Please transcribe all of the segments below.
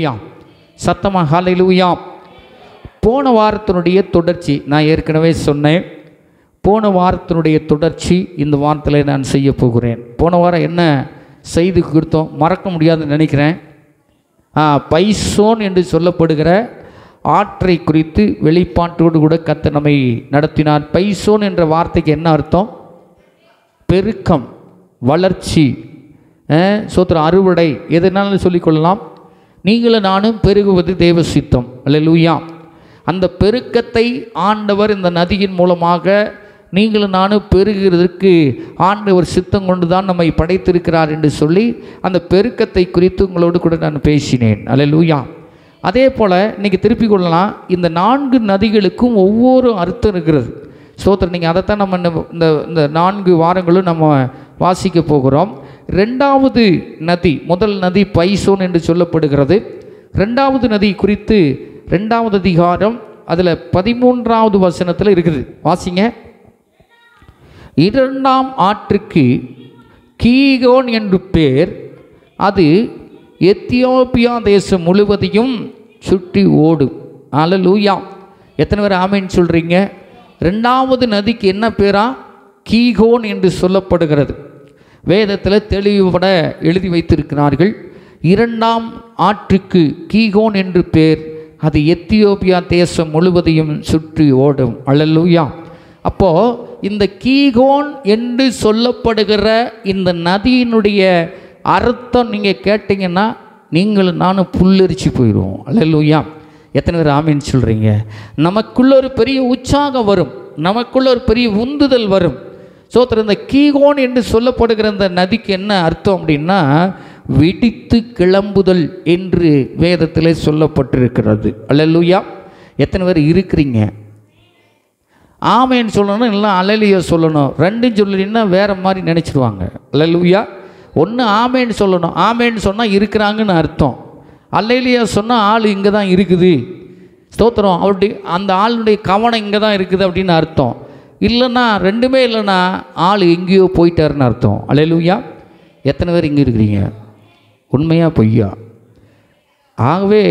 அல்லேலூயா. சத்தமாக ஹல்லேலூயா. போன வாரத்தினுடைய தொடர்ச்சி நான் ஏற்கனவே சொன்னேன். போன வாரத்தினுடைய தொடர்ச்சி இந்த வாரத்தில் நான் செய்ய போகிறேன். போன வாரம் என்ன செய்து கொடுத்தோம் மறக்க முடியாதுன்னு நினைக்கிறேன். பைசோன் என்று சொல்லப்படுகிற ஆற்றை குறித்து வெளிப்பாட்டோடு கூட கர்த்தர் நம்மை நடத்தினார். பைசோன் என்ற வார்த்தைக்கு என்ன அர்த்தம்? பெருக்கம், வளர்ச்சி, சோத்திரம், அறுவடை, எதனாலும் சொல்லிக்கொள்ளலாம். நீங்களும் நானும் பெருகுவது தேவ சித்தம். அல்லேலூயா. அந்த பெருக்கத்தை ஆண்டவர் இந்த நதியின் மூலமாக நீங்களும் நானும் பெருகிறதற்கு ஆண்டவர் சித்தம் கொண்டு தான் நம்மை படைத்திருக்கிறார் என்று சொல்லி அந்த பெருக்கத்தை குறித்து உங்களோடு கூட நான் பேசினேன். அல்லேலூயா. அதே போல் இன்றைக்கி திருப்பிக் கொள்ளலாம். இந்த 4 நதிகளுக்கும் ஒவ்வொரு அர்த்தம் இருக்கிறது. ஸ்தோத்திரம். நீங்கள் அதைத்தான் நம்ம இந்த 4 வாரங்களும் நம்ம வாசிக்க போகிறோம். 2வது நதி, முதல் நதி பைசோன் என்று சொல்லப்படுகிறது. 2வது நதி குறித்து 2வது அதிகாரம் அதில் 13வது வசனத்தில் இருக்குது. வாசிங்க. 2ஆம் ஆற்றுக்கு கீகோன் என்று பேர், அது எத்தியோப்பியா தேசம் முழுவதையும் சுற்றி ஓடும். அல்லேலூயா. எத்தனை பேர் ஆமென் சொல்கிறீங்க? 2வது நதிக்கு என்ன பேரா? கீகோன் என்று சொல்லப்படுகிறது. வேதத்தில் தெளிவுபட எழுதி வைத்திருக்கிறார்கள். 2ஆம் ஆற்றுக்கு கீகோன் என்று பேர், அது எத்தியோப்பியா தேசம் முழுவதையும் சுற்றி ஓடும். அல்லேலூயா. அப்போது இந்த கீகோன் என்று சொல்லப்படுகிற இந்த நதியினுடைய அர்த்தம் நீங்கள் கேட்டிங்கன்னா நீங்களும் நானும் புல்லரிச்சு போயிடுவோம். அல்லேலூயா. எத்தனை பேர் ஆமீன் சொல்கிறீங்க? நமக்குள்ள ஒரு பெரிய உற்சாகம் வரும், நமக்குள்ள ஒரு பெரிய உந்துதல் வரும். சோத்திரம். இந்த கீகோன் என்று சொல்லப்படுகிற இந்த நதிக்கு என்ன அர்த்தம் அப்படின்னா வெடித்து கிளம்புதல் என்று வேதத்தில் சொல்லப்பட்டிருக்கிறது. அல்லேலூயா. எத்தனை பேர் இருக்கிறீங்க? ஆமேன்னு சொல்லணும், இல்லை அல்லேலூயா சொல்லணும். ரெண்டும் சொல்லலைன்னா வேறு மாதிரி நினச்சிடுவாங்க. அல்லேலூயா. ஒன்று ஆமேன்னு சொல்லணும். ஆமேன்னு சொன்னால் இருக்கிறாங்கன்னு அர்த்தம். அல்லேலூயா சொன்னால் ஆள் இங்கே தான் இருக்குது. ஸ்தோத்திரம். அவருடைய அந்த ஆளுடைய கவனம் இங்கே தான் இருக்குது அப்படின்னு அர்த்தம். இல்லைன்னா ரெண்டுமே இல்லைன்னா ஆள் எங்கேயோ போயிட்டாருன்னு அர்த்தம். அல்லேலூயா. எத்தனை பேர் இங்கே இருக்கிறீங்க? உண்மையா பொய்யா? ஆகவே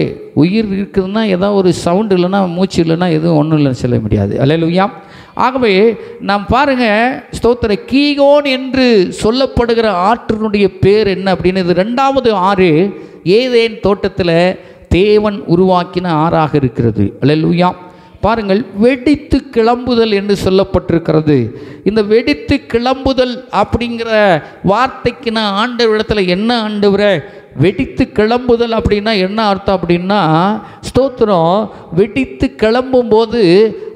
உயிர் இருக்குதுன்னா ஏதாவது ஒரு சவுண்டு இல்லைன்னா, மூச்சு இல்லைன்னா எதுவும் ஒன்றும் இல்லைன்னு சொல்ல முடியாது. அல்லேலூயா. ஆகவே நாம் பாருங்கள், ஸ்தோத்திர, கீகோன் என்று சொல்லப்படுகிற ஆற்றினுடைய பேர் என்ன அப்படின்னு, இது 2வது ஆறு ஏதேன் தோட்டத்தில் தேவன் உருவாக்கின ஆறாக இருக்கிறது. அல்லேலூயா. பாருங்கள், வெடித்து கிளம்புதல் என்று சொல்லப்பட்டிருக்கிறது. இந்த வெடித்து கிளம்புதல் அப்படிங்கிற வார்த்தைக்கு நான் ஆண்டவரிடத்தில் என்ன ஆண்டவரை வெடித்து கிளம்புதல் அப்படின்னா என்ன அர்த்தம் அப்படின்னா, ஸ்தோத்திரம், வெடித்து கிளம்பும் போது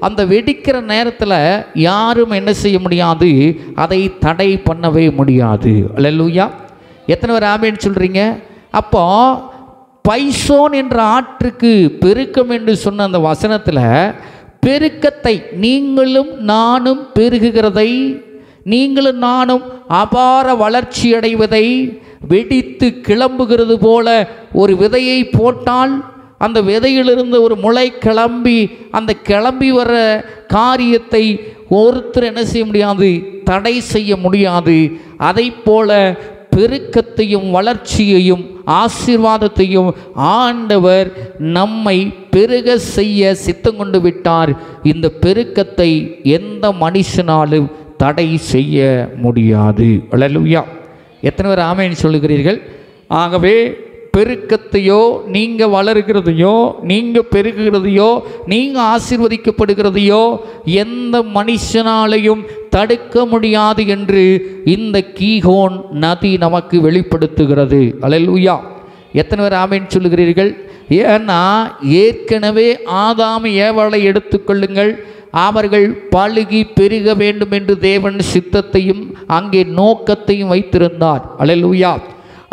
அந்த வெடிக்கிற நேரத்தில் யாரும் என்ன செய்ய முடியாது, அதை தடை பண்ணவே முடியாது. அல்லேலூயா. எத்தனை பேர் ஆமேன்னு சொல்கிறீங்க? அப்போ பைசோன் என்ற ஆற்றுக்கு பெருக்கம் என்று சொன்ன அந்த வசனத்தில் பெருக்கத்தை, நீங்களும் நானும் பெருகுகிறதை, நீங்களும் நானும் அபார வளர்ச்சி அடைவதை, வெடித்து கிளம்புகிறது போல ஒரு விதையை போட்டால் அந்த விதையிலிருந்து ஒரு முளை கிளம்பி அந்த கிளம்பி வர காரியத்தை ஒருத்தர் என்ன செய்ய முடியாது, தடை செய்ய முடியாது. அதை போல பெருக்கத்தையும் வளர்ச்சியையும் ஆசீர்வாதத்தையும் ஆண்டவர் நம்மை பெருக செய்ய சித்தம் கொண்டு விட்டார். இந்த பெருக்கத்தை எந்த மனுஷனாலும் தடை செய்ய முடியாது. அல்லேலூயா. எத்தனை பேர் ஆமென் சொல்லுகிறீர்கள்? ஆகவே பெருக்கத்தையோ, நீங்கள் வளர்கிறதையோ, நீங்கள் பெருகுகிறதையோ, நீங்கள் ஆசீர்வதிக்கப்படுகிறதையோ எந்த மனுஷனாலையும் தடுக்க முடியாது என்று இந்த கீகோன் நதி நமக்கு வெளிப்படுத்துகிறது. அல்லேலூயா. எத்தனை பேர் ஆமென் சொல்லுகிறீர்கள்? ஏன்னா ஏற்கனவே ஆதாம் ஏவாளை எடுத்துக்கொள்ளுங்கள், அவர்கள் பழுகி பெருக வேண்டும் என்று தேவன் சித்தத்தையும் அங்கே நோக்கத்தையும் வைத்திருந்தார். அல்லேலூயா.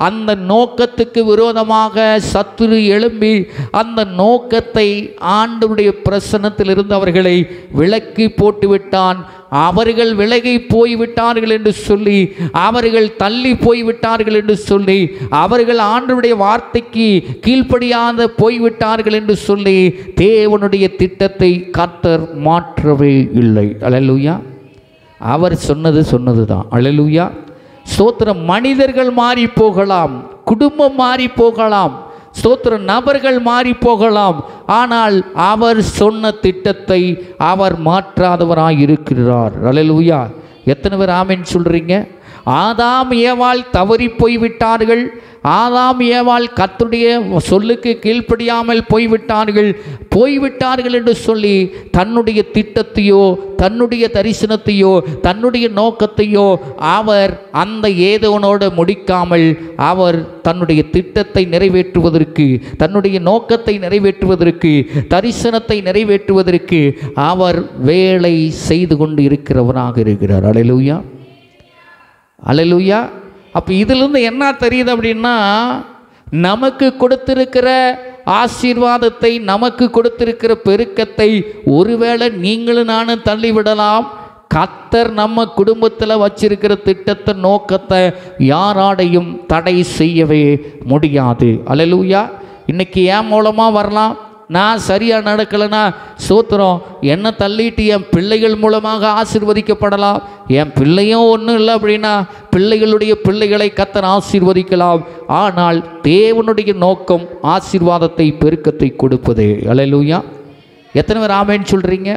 அந்த நோக்கத்துக்கு விரோதமாக சத்துரு எழும்பி அந்த நோக்கத்தை ஆண்டவருடைய பிரசன்னத்திலிருந்து அவர்களை விலக்கி போட்டுவிட்டான். அவர்கள் விலகி போய்விட்டார்கள் என்று சொல்லி, அவர்கள் தள்ளி போய்விட்டார்கள் என்று சொல்லி, அவர்கள் ஆண்டவருடைய வார்த்தைக்கு கீழ்ப்படியாத போய்விட்டார்கள் என்று சொல்லி தேவனுடைய திட்டத்தை கர்த்தர் மாற்றவே இல்லை. அல்லேலூயா. அவர் சொன்னது தான். அல்லேலூயா. ஸ்தோத்திரம். மனிதர்கள் மாறி போகலாம், குடும்பம் மாறி போகலாம், ஸ்தோத்திரம், நபர்கள் மாறி போகலாம், ஆனால் அவர் சொன்ன திட்டத்தை அவர் மாற்றாதவராய் இருக்கிறார். அல்லேலூயா. எத்தனை பேர் ஆமென் சொல்றீங்க? ஆதாம் ஏவாள் தவறி போய்விட்டார்கள். ஆதாம் ஏவாள் கர்த்தருடைய சொல்லுக்கு கீழ்ப்படியாமல் போய்விட்டார்கள் என்று சொல்லி தன்னுடைய திட்டத்தையோ தன்னுடைய தரிசனத்தையோ தன்னுடைய நோக்கத்தையோ அவர் அந்த ஏதோனோடு முடிக்காமல் அவர் தன்னுடைய திட்டத்தை நிறைவேற்றுவதற்கு, தன்னுடைய நோக்கத்தை நிறைவேற்றுவதற்கு, தரிசனத்தை நிறைவேற்றுவதற்கு அவர் வேலை செய்து கொண்டு இருக்கிறவராக இருக்கிறார். அல்லேலூயா, அல்லேலூயா. அப்போ இதிலிருந்து என்ன தெரியுது அப்படின்னா, நமக்கு கொடுத்திருக்கிற ஆசீர்வாதத்தை, நமக்கு கொடுத்திருக்கிற பெருக்கத்தை ஒருவேளை நீங்களும் நானும் தள்ளிவிடலாம். கர்த்தர் நம்ம குடும்பத்தில் வச்சிருக்கிற திட்டத்தை, நோக்கத்தை யாராலையும் தடை செய்யவே முடியாது. அல்லேலூயா. இன்னைக்கு என் மூலமாக வரலாம், நான் சரியாக நடக்கலைன்னா ஸ்தோத்திரம், என்னை தள்ளிட்டு என் பிள்ளைகள் மூலமாக ஆசீர்வதிக்கப்படலாம். என் பிள்ளையும் ஒன்றும் இல்லை அப்படின்னா பிள்ளைகளுடைய பிள்ளைகளை கர்த்தர் ஆசீர்வதிக்கலாம். ஆனால் தேவனுடைய நோக்கம் ஆசீர்வாதத்தை, பெருக்கத்தை கொடுப்பதே. அல்லேலூயா. எத்தனை பேர் ஆமென் சொல்கிறீங்க?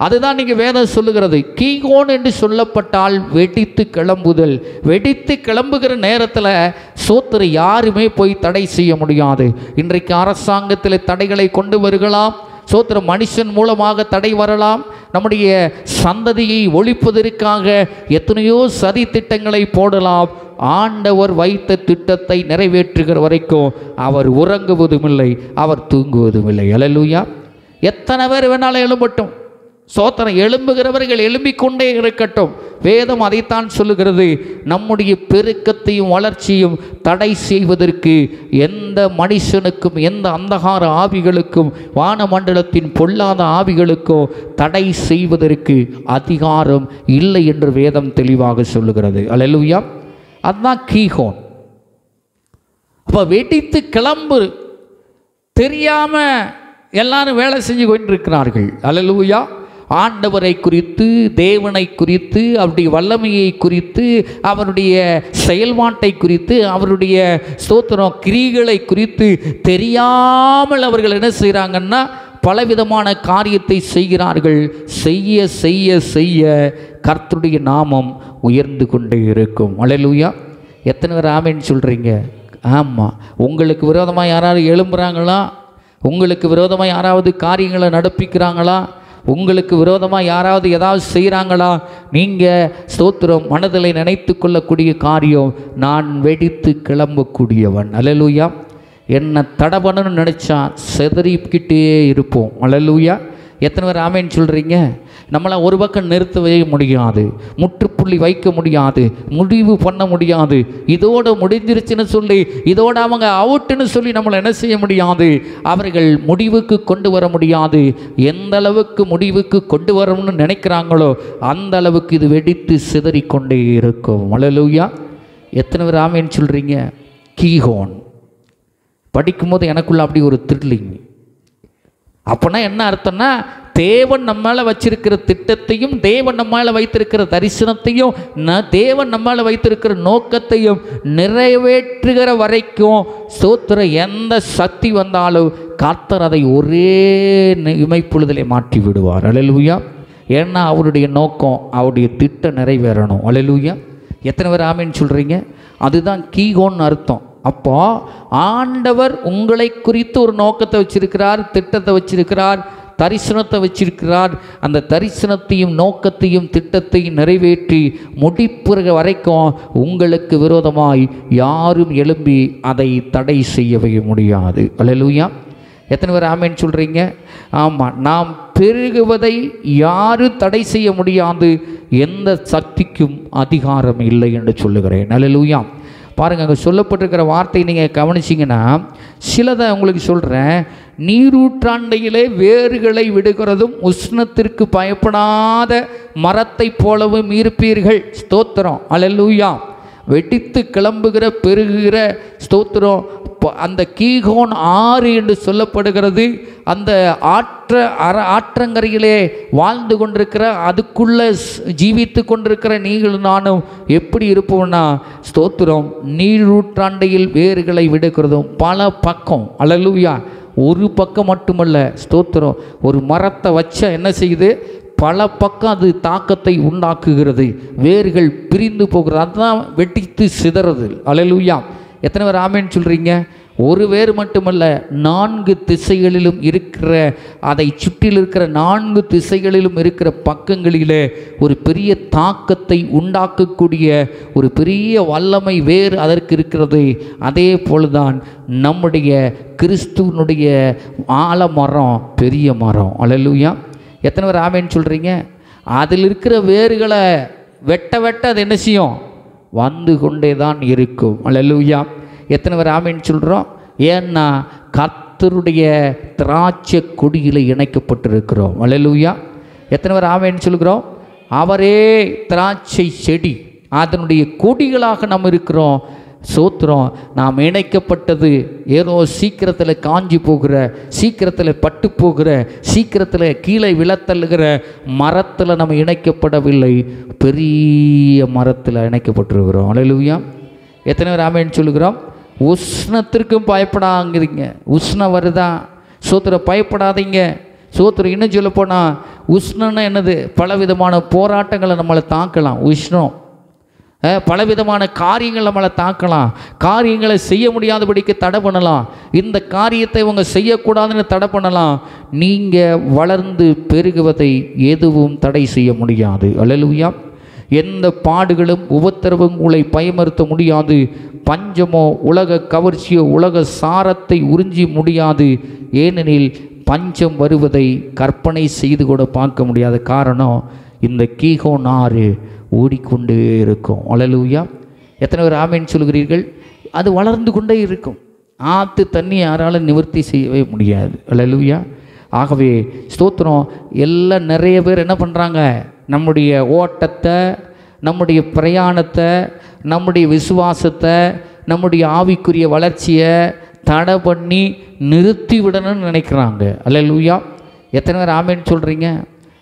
அதுதான் நீங்கள் வேதம் சொல்லுகிறது. கீகோன் என்று சொல்லப்பட்டால் வெடித்து கிளம்புதல். வெடித்து கிளம்புகிற நேரத்தில் சோத்திர யாருமே போய் தடை செய்ய முடியாது. இன்றைக்கு அரசாங்கத்தில் தடைகளை கொண்டு வருகலாம், சோத்திர மனுஷன் மூலமாக தடை வரலாம். நம்முடைய சந்ததியை ஒழிப்பதற்காக எத்தனையோ சதி திட்டங்களை போடலாம். ஆண்டவர் வைத்த திட்டத்தை நிறைவேற்றுகிற வரைக்கும் அவர் உறங்குவதும் இல்லை, அவர் தூங்குவதும் இல்லை. அல்லேலூயா. எத்தனை பேர் வேணாலும் எழும்பட்டும், சோத்திரம், எழும்புகிறவர்கள் எழும்பிக்கொண்டே இருக்கட்டும். வேதம் அதைத்தான் சொல்லுகிறது. நம்முடைய பெருக்கத்தையும் வளர்ச்சியும் தடை செய்வதற்கு எந்த மனுஷனுக்கும், எந்த அந்தகார ஆவிகளுக்கும், வானமண்டலத்தின் பொல்லாத ஆவிகளுக்கோ தடை செய்வதற்கு அதிகாரம் இல்லை என்று வேதம் தெளிவாக சொல்லுகிறது. அல்லேலூயா. அதுதான் கீகோன். அப்போ வெடித்து கிளம்பு தெரியாம எல்லாரும் வேலை செஞ்சு கொண்டிருக்கிறார்கள். அல்லேலூயா. ஆண்டவரை குறித்து, தேவனை குறித்து, அவருடைய வல்லமையை குறித்து, அவருடைய செயல்பாட்டை குறித்து, அவருடைய ஸ்தோத்திரம் கிரிகளை குறித்து தெரியாமல் அவர்கள் என்ன செய்கிறாங்கன்னா பலவிதமான காரியத்தை செய்கிறார்கள். செய்ய செய்ய செய்ய கர்த்தருடைய நாமம் உயர்ந்து கொண்டே இருக்கும். அல்லேலூயா. எத்தனை பேர் ஆமென் சொல்கிறீங்க? ஆமாம். உங்களுக்கு விரோதமாக யாராவது எழும்புறாங்களா? உங்களுக்கு விரோதமாக யாராவது காரியங்களை நடப்பிக்கிறாங்களா? உங்களுக்கு விரோதமாக யாராவது ஏதாவது செய்கிறாங்களா? நீங்கள் ஸ்தோத்திரம் மனதில் நினைத்து கொள்ளக்கூடிய காரியம், நான் வெடித்து கிளம்பக்கூடியவன். அல்லேலூயா. என்னை தடை பண்ணணும்னு நினச்சா செதறிக்கிட்டே இருப்போம். அல்லேலூயா. எத்தனை பேர் ஆமென் சொல்கிறீங்க? நம்மளை ஒரு பக்கம் நிறுத்தவே முடியாது, முற்றுப்புள்ளி வைக்க முடியாது, முடிவு பண்ண முடியாது. இதோடு முடிஞ்சிருச்சுன்னு சொல்லி, இதோடு அவங்க அவுட்டுன்னு சொல்லி நம்மளை என்ன செய்ய முடியாது, அவர்கள் முடிவுக்கு கொண்டு வர முடியாது. எந்த அளவுக்கு முடிவுக்கு கொண்டு வரணும்னு நினைக்கிறாங்களோ அந்த அளவுக்கு இது வெடித்து சிதறிக்கொண்டே இருக்கும். அல்லேலூயா. எத்தனை பேர் ஆமென் சொல்கிறீங்க? கீகோன் படிக்கும்போது எனக்குள்ள அப்படி ஒரு த்ரில்லிங். அப்போனா என்ன அர்த்தம்னா, தேவன் நம்மால் வச்சிருக்கிற திட்டத்தையும், தேவன் நம்மால் வைத்திருக்கிற தரிசனத்தையும், தேவன் நம்மால் வைத்திருக்கிற நோக்கத்தையும் நிறைவேற்றுகிற வரைக்கும் ஸ்தோத்திர எந்த சக்தி வந்தாலும் கர்த்தர் அதை ஒரே இமைப்பொழுதிலே மாற்றி விடுவார். அல்லேலூயா. ஏன்னா அவருடைய நோக்கம், அவருடைய திட்டம் நிறைவேறணும். அல்லேலூயா. எத்தனை பேர் ஆமென் சொல்கிறீங்க? அதுதான் கீகோன்னு அர்த்தம். அப்போ ஆண்டவர் உங்களை குறித்து ஒரு நோக்கத்தை வச்சிருக்கிறார், திட்டத்தை வச்சிருக்கிறார், தரிசனத்தை வச்சிருக்கிறார். அந்த தரிசனத்தையும் நோக்கத்தையும் திட்டத்தையும் நிறைவேற்றி முடிப்புற வரைக்கும் உங்களுக்கு விரோதமாய் யாரும் எழும்பி அதை தடை செய்யவே முடியாது. அல்லேலூயா. எத்தனை பேர் ஆமென் சொல்கிறீங்க? ஆமாம். நாம் பெருகுவதை யாரும் தடை செய்ய முடியாது, எந்த சக்திக்கும் அதிகாரம் இல்லை என்று சொல்லுகிறேன். அல்லேலூயா. பாருங்கள், அங்கே சொல்லப்பட்டிருக்கிற வார்த்தை நீங்கள் கவனிச்சிங்கன்னா, சிலதை உங்களுக்கு சொல்கிறேன். நீரூற்றாண்டையிலே வேர்களை விடுகிறதும் உஷ்ணத்திற்கு பயப்படாத மரத்தை போலவும் இருப்பீர்கள். ஸ்தோத்திரம். அல்லேலூயா. வெடித்து கிளம்புகிற பெருகுகிற ஸ்தோத்திரம் அந்த கீகோன் ஆறு என்று சொல்லப்படுகிறது. அந்த ஆற்றங்கரையிலே வாழ்ந்து கொண்டிருக்கிற, அதுக்குள்ளே ஜீவித்து கொண்டிருக்கிற நீங்களும் நானும் எப்படி இருப்போம்னா, ஸ்தோத்திரம் நீரூற்றாண்டையில் வேர்களை விடுக்கிறதும் பல பக்கம். அல்லேலூயா. ஒரு பக்கம் மட்டுமல்ல, ஸ்தோத்திரம் ஒரு மரத்தை வச்ச என்ன செய்யுது, பல பக்கம் அது தாக்கத்தை உண்டாக்குகிறது, வேர்கள் பிரிந்து போகிறது, அதுதான் வெட்டித்து சிதறது. அல்லேலூயா. எத்தனை பேர் ஆமேன்னு சொல்கிறீங்க? ஒரு வேர் மட்டுமல்ல, 4 திசைகளிலும் இருக்கிற, அதை சுற்றில் இருக்கிற 4 திசைகளிலும் இருக்கிற பக்கங்களிலே ஒரு பெரிய தாக்கத்தை உண்டாக்கக்கூடிய ஒரு பெரிய வல்லமை வேறு அதற்கு இருக்கிறது. அதே போல்தான் நம்முடைய கிறிஸ்துவனுடைய ஆலமரம் பெரிய மரம். அல்லேலூயா. எத்தனை பேர் ஆமேன்னு சொல்கிறீங்க? அதில் இருக்கிற வேர்களை வெட்ட வெட்ட அது என்ன செய்யும்? வந்து கொண்டே தான் இருக்கும். அல்லேலூயா. எத்தனை பேர் ஆமேன்னு சொல்கிறோம்? ஏன்னா கர்த்தருடைய திராட்சை கொடியில் இணைக்கப்பட்டிருக்கிறோம். அல்லேலூயா. எத்தனை பேர் ஆமேன்னு சொல்கிறோம்? அவரே திராட்சை செடி, அதனுடைய கொடிகளாக நாம் இருக்கிறோம். சோத்திரம். நாம் இணைக்கப்பட்டது ஏதோ சீக்கிரத்தில் காஞ்சி போகிற, சீக்கிரத்தில் பட்டு போகிற, சீக்கிரத்தில் கீழே விழத்தள்ளுகிற மரத்தில் நம்ம இணைக்கப்படவில்லை, பெரிய மரத்தில் இணைக்கப்பட்டிருக்கிறோம். அல்லேலூயா. எத்தனை பேர் ஆமேன்னு சொல்லுகிறோம்? உஷ்ணத்திற்கும் பயப்படாங்கிறீங்க. உஷ்ணம் வருதா? சோத்திரம் பயப்படாதீங்க. சோத்திரம் இன்னும் சொல்ல போனால் உஷ்ணம்னா என்னது? பலவிதமான போராட்டங்களை நம்மளை தாக்கலாம். உஷ்ணம் பலவிதமான காரியங்கள் நம்மளை தாக்கலாம், காரியங்களை செய்ய முடியாதபடிக்கு தடை பண்ணலாம், இந்த காரியத்தை இவங்க செய்யக்கூடாதுன்னு தடை பண்ணலாம். நீங்கள் வளர்ந்து பெருகுவதை எதுவும் தடை செய்ய முடியாது. அல்லேலூயா. எந்த பாடுகளும் உபத்திரவும் உங்களை பயமறுத்த முடியாது. பஞ்சமோ உலக கவர்ச்சியோ உலக சாரத்தை உறிஞ்சி முடியாது. ஏனெனில் பஞ்சம் வருவதை கற்பனை செய்து கூட பார்க்க முடியாத காரணம் இந்த கீகோன் ஆறு ஓடிக்கொண்டே இருக்கும். அல்லேலூயா. எத்தனை பேர் ஆமேன்னு சொல்கிறீர்கள்? அது வளர்ந்து கொண்டே இருக்கும். ஆற்று தண்ணி யாராலும் நிவர்த்தி செய்யவே முடியாது. அல்லேலூயா. ஆகவே ஸ்தோத்திரம். எல்லாம் நிறைய பேர் என்ன பண்ணுறாங்க? நம்முடைய ஓட்டத்தை, நம்முடைய பிரயாணத்தை, நம்முடைய விசுவாசத்தை, நம்முடைய ஆவிக்குரிய வளர்ச்சியை தடை பண்ணி நிறுத்தி விடணும்னு நினைக்கிறாங்க. அல்லேலூயா. எத்தனை பேர் ஆமேன்னு சொல்கிறீங்க?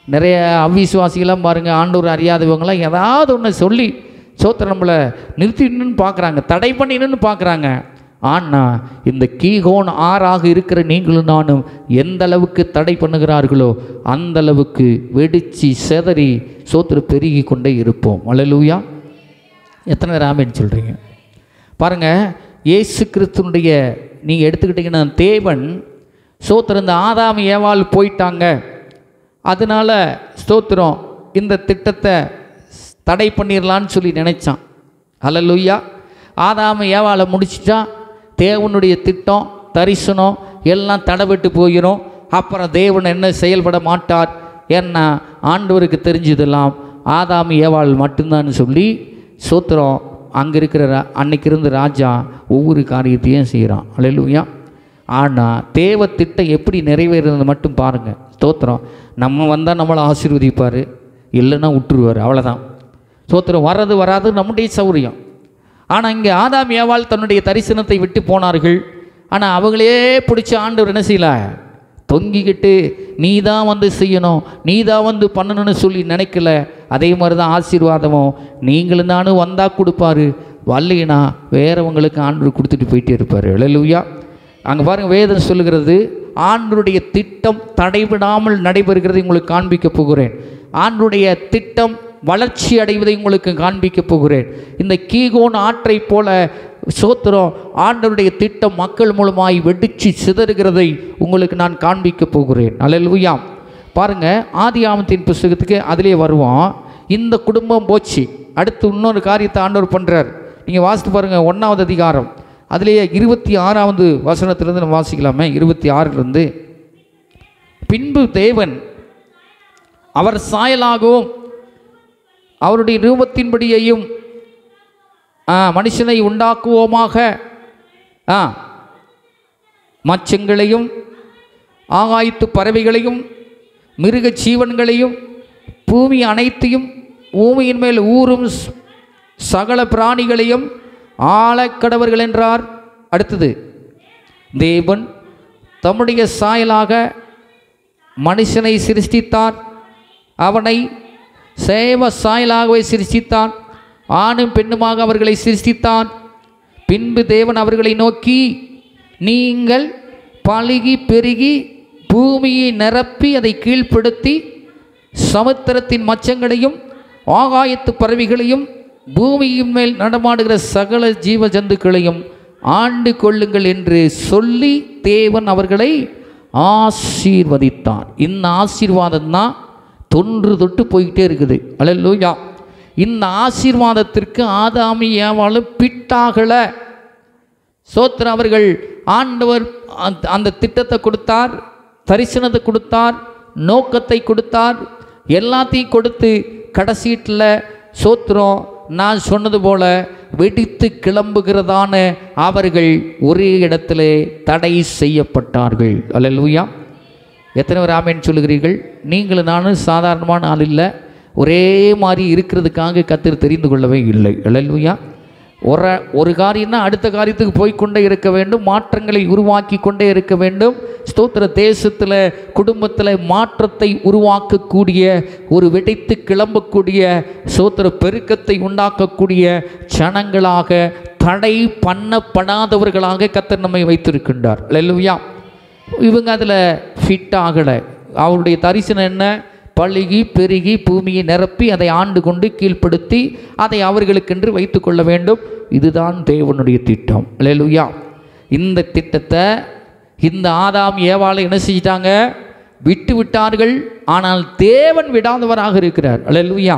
நிறைய அவிசுவாசிகளாம் பாருங்கள், ஆண்டவர் அறியாதவங்களாம் ஏதாவது ஒன்று சொல்லி சோத்திரம் நம்மளை நிறுத்திடணுன்னு பார்க்குறாங்க, தடை பண்ணிடணுன்னு பார்க்குறாங்க. ஆனால் இந்த கீகோன் ஆறாக இருக்கிற நீங்களும் நானும் எந்த அளவுக்கு தடை பண்ணுகிறார்களோ அந்த அளவுக்கு வெடித்து செதறி சோத்திரம் பெருகி கொண்டே இருப்போம். அல்லேலூயா. எத்தனை பேர் ஆமேன்னு சொல்கிறீங்க? பாருங்கள், இயேசு கிறிஸ்துனுடைய நீங்கள் எடுத்துக்கிட்டிங்கன்னா தேவன் சோத்திரம் இந்த ஆதாம் ஏவாள் போயிட்டாங்க, அதனால் ஸ்தோத்திரம் இந்த திட்டத்தை தடை பண்ணிடலான்னு சொல்லி நினச்சான். அல்லேலூயா. ஆதாம் ஏவாளை முடிச்சிட்டா தேவனுடைய திட்டம், தரிசனம் எல்லாம் தடைபட்டு போயிடும். அப்புறம் தேவன் என்ன செயல்பட மாட்டார். ஏன்னா ஆண்டவருக்கு தெரிஞ்சதெல்லாம் ஆதாம் ஏவாள் மட்டும்தான் சொல்லி ஸ்தோத்திரம் அங்கே இருக்கிற அன்னைக்கு இருந்த ராஜா ஒவ்வொரு காரியத்தையும் செய்கிறான். அல்லேலூயா. ஆனால் தேவ திட்டம் எப்படி நிறைவேறது மட்டும் பாருங்கள். ஸ்தோத்திரம். நம்ம வந்தால் நம்மளை ஆசீர்வதிப்பார், இல்லைன்னா விட்டுருவார், அவ்வளோதான். ஸ்தோத்திரம். வர்றது வராது நம்முடைய சௌரியம். ஆனால் இங்கே ஆதாம் ஏவாள் தன்னுடைய தரிசனத்தை விட்டு போனார்கள். ஆனால் அவங்களே பிடிச்ச ஆண்டவர் என்ன செய்யல, தொங்கிக்கிட்டு நீ தான் வந்து செய்யணும், நீ தான் வந்து பண்ணணும்னு சொல்லி நினைக்கல. அதே மாதிரி தான் ஆசீர்வாதமும் நீங்களும் நானும் வந்தால் கொடுப்பாரு, வரலைன்னா வேறவங்களுக்கு ஆண்டவர் கொடுத்துட்டு போயிட்டே இருப்பார். அல்லேலூயா. அங்கே பாருங்கள், வேதம் சொல்லுகிறது ஆண்டவருடைய திட்டம் தடைபடாமல் நடைபெறுகிறதை உங்களுக்கு காண்பிக்க போகிறேன். ஆண்டவருடைய திட்டம் வளர்ச்சி அடைவதை உங்களுக்கு காண்பிக்க போகிறேன். இந்த கீகோன் ஆற்றை போல சோத்திரம் ஆண்டவருடைய திட்டம் மக்கள் மூலமாய் வெடிச்சு சிதறுகிறதை உங்களுக்கு நான் காண்பிக்க போகிறேன். அல்லேலூயா. பாருங்கள், ஆதியாகமத்தின் புஸ்தகத்துக்கு அதிலே வருவோம். இந்த குடும்பம் போச்சு, அடுத்து இன்னொரு காரியத்தை ஆண்டவர் பண்ணுறார். நீங்கள் வாசித்து பாருங்கள், 1ஆவது அதிகாரம் அதிலேயே 26வது வசனத்திலிருந்து நம்ம வாசிக்கலாமே. 26லிருந்து, பின்பு தேவன் அவர் சாயலாகவும் அவருடைய ரூபத்தின்படியையும் மனுஷனை உண்டாக்குவோமாக, மச்சங்களையும் ஆகாயத்து பறவைகளையும் மிருக ஜீவன்களையும் பூமி அனைத்தையும் பூமியின் மேல் ஊறும் சகல பிராணிகளையும் ஆளக்கடவர்கள் என்றார். அடுத்தது, தேவன் தம்முடைய சாயலாக மனுஷனை சிருஷ்டித்தார், அவனை சேவ சாயலாகவே சிருஷ்டித்தான், ஆணும் பெண்ணுமாக அவர்களை சிருஷ்டித்தான். பின்பு தேவன் அவர்களை நோக்கி, நீங்கள் பலுகி பெருகி பூமியை நிரப்பி அதை கீழ்ப்படுத்தி சமுத்திரத்தின் மச்சங்களையும் ஆகாயத்து பறவைகளையும் பூமியின் மேல் நடமாடுகிற சகல ஜீவ ஜந்துக்களையும் ஆண்டு கொள்ளுங்கள் என்று சொல்லி தேவன் அவர்களை ஆசீர்வதித்தார். இந்த ஆசீர்வாதம் தான் தொன்று தொட்டு போய்கிட்டே இருக்குது. அல்லேலூயா. இந்த ஆசீர்வாதத்திற்கு ஆதாமி ஏவாளும் பிட்டாகலை. சோத்திரம். அவர்கள் ஆண்டவர் அந்த திட்டத்தை கொடுத்தார், தரிசனத்தை கொடுத்தார், நோக்கத்தை கொடுத்தார், எல்லாத்தையும் கொடுத்து கடைசீட்டில் சோத்திரம் நான் சொன்னது போல வெடித்து கிளம்புகிறதான அவர்கள் ஒரே இடத்துல தடை செய்யப்பட்டார்கள். அல்லேலூயா. எத்தனை பேர் ஆமென் சொல்லுகிறீர்கள்? நீங்களும் நானும் சாதாரணமான ஆள் இல்லை. ஒரே மாதிரி இருக்கிறதுக்காக கர்த்தர் தெரிந்து கொள்ளவே இல்லை. அல்லேலூயா. ஒரு காரியம்னா அடுத்த காரியத்துக்கு போய்கொண்டே இருக்க வேண்டும், மாற்றங்களை உருவாக்கி கொண்டே இருக்க வேண்டும். ஸ்தோத்திர. தேசத்தில் குடும்பத்தில் மாற்றத்தை உருவாக்கக்கூடிய ஒரு வெடித்து கிளம்பக்கூடிய ஸ்தோத்திர பெருக்கத்தை உண்டாக்கக்கூடிய ஜனங்களாக, தடை பண்ணப்படாதவர்களாக கர்த்தர் நம்மை வைத்திருக்கின்றார். அல்லேலூயா. இவங்க அதில் ஃபிட் ஆகலை. அவருடைய தரிசனம் என்ன? பழுகி பெருகி பூமியை நிரப்பி அதை ஆண்டு கொண்டு கீழ்ப்படுத்தி அதை அவர்களுக்கென்று வைத்து கொள்ள வேண்டும். இதுதான் தேவனுடைய திட்டம். அல்லேலூயா. இந்த திட்டத்தை இந்த ஆதாம் ஏவாளை என்ன செஞ்சிட்டாங்க? விட்டு விட்டார்கள். ஆனால் தேவன் விடாதவராக இருக்கிறார். அல்லேலூயா.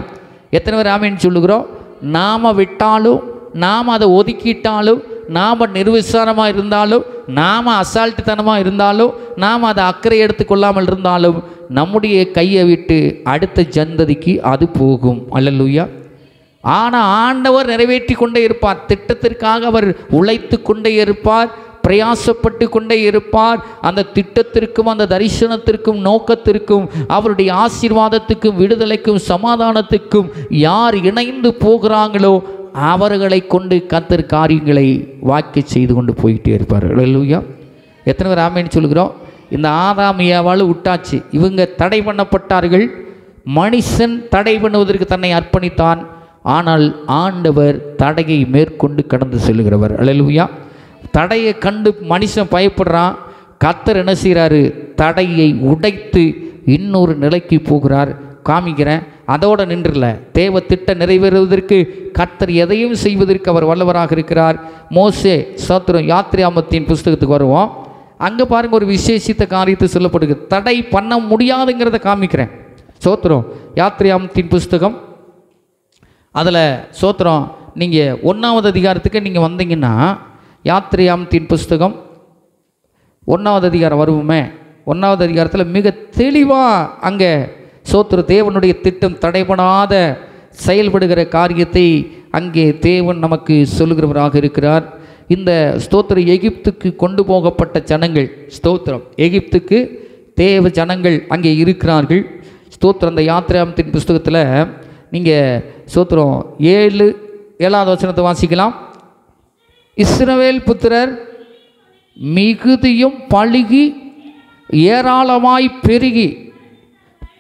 எத்தனை பேர் ஆமென் சொல்லுகிறோம்? நாம் விட்டாலும், நாம் அதை ஒதுக்கிட்டாலும், நாம் நிர்விசாரமாக இருந்தாலும், நாம் அசால்ட்டுத்தனமாக இருந்தாலும், நாம் அதை அக்கறை எடுத்துக்கொள்ளாமல் இருந்தாலும் நம்முடைய கையை விட்டு அடுத்த ஜந்ததிக்கு அது போகும். அல்லேலூயா. ஆனால் ஆண்டவர் நிறைவேற்றி கொண்டே இருப்பார். திட்டத்திற்காக அவர் உழைத்து கொண்டே இருப்பார், பிரயாசப்பட்டு கொண்டே இருப்பார். அந்த திட்டத்திற்கும் அந்த தரிசனத்திற்கும் நோக்கத்திற்கும் அவருடைய ஆசீர்வாதத்துக்கும் விடுதலைக்கும் சமாதானத்துக்கும் யார் இணைந்து போகிறாங்களோ அவர்களை கொண்டு கர்த்தர் காரியங்களை வாக்கி செய்து கொண்டு போய்கிட்டே இருப்பார். அல்லேலூயா. எத்தனை பேர் ஆமென் சொல்லுகிறோம்? இந்த ஆதாம் ஏவாள் விட்டாச்சு. இவங்க தடை பண்ணப்பட்டார்கள். மனுஷன் தடை பண்ணுவதற்கு தன்னை அர்ப்பணித்தான். ஆனால் ஆண்டவர் தடையை மேற்கொண்டு கடந்து செல்லுகிறவர். அல்லேலூயா. தடையை கண்டு மனுஷன் பயப்படுறான். கர்த்தர் என்ன செய்கிறாரு? தடையை உடைத்து இன்னொரு நிலைக்கு போகிறார். காமிக்கிறேன். அதோடு நின்றுல. தேவ திட்டம் நிறைவேறுவதற்கு கர்த்தர் எதையும் செய்வதற்கு அவர் வல்லவராக இருக்கிறார். மோசே ஸ்தோத்திரம் யாத்திராமத்தின் புஸ்தகத்துக்கு வருவோம். அங்கே பாருங்கள், ஒரு விசேஷித்த காரியத்தை சொல்லப்படுது. தடை பண்ண முடியாதுங்கிறத காமிக்கிறேன். ஸ்தோத்திரம் யாத்திராமத்தின் புஸ்தகம், அதில் ஸ்தோத்திரம் நீங்கள் 1வது அதிகாரத்துக்கு நீங்கள் வந்தீங்கன்னா, யாத்திராமத்தின் புஸ்தகம் 1வது அதிகாரம் வருவோமே. 1வது அதிகாரத்தில் மிக தெளிவாக அங்கே ஸ்தோத்திர தேவனுடைய திட்டம் தடைபடாத செயல்படுகிற காரியத்தை அங்கே தேவன் நமக்கு சொல்லுகிறவராக இருக்கிறார். இந்த ஸ்தோத்திர எகிப்துக்கு கொண்டு போகப்பட்ட ஜனங்கள், ஸ்தோத்திரம் எகிப்துக்கு தேவ ஜனங்கள் அங்கே இருக்கிறார்கள். ஸ்தோத்திரம் அந்த யாத்திராமத்தின் புஸ்தகத்தில் நீங்கள் ஸ்தோத்திரம் 7வது வசனத்தை வாசிக்கலாம். இஸ்ரவேல் புத்திரர் மிகுதியும் பழுகி ஏராளமாய் பெருகி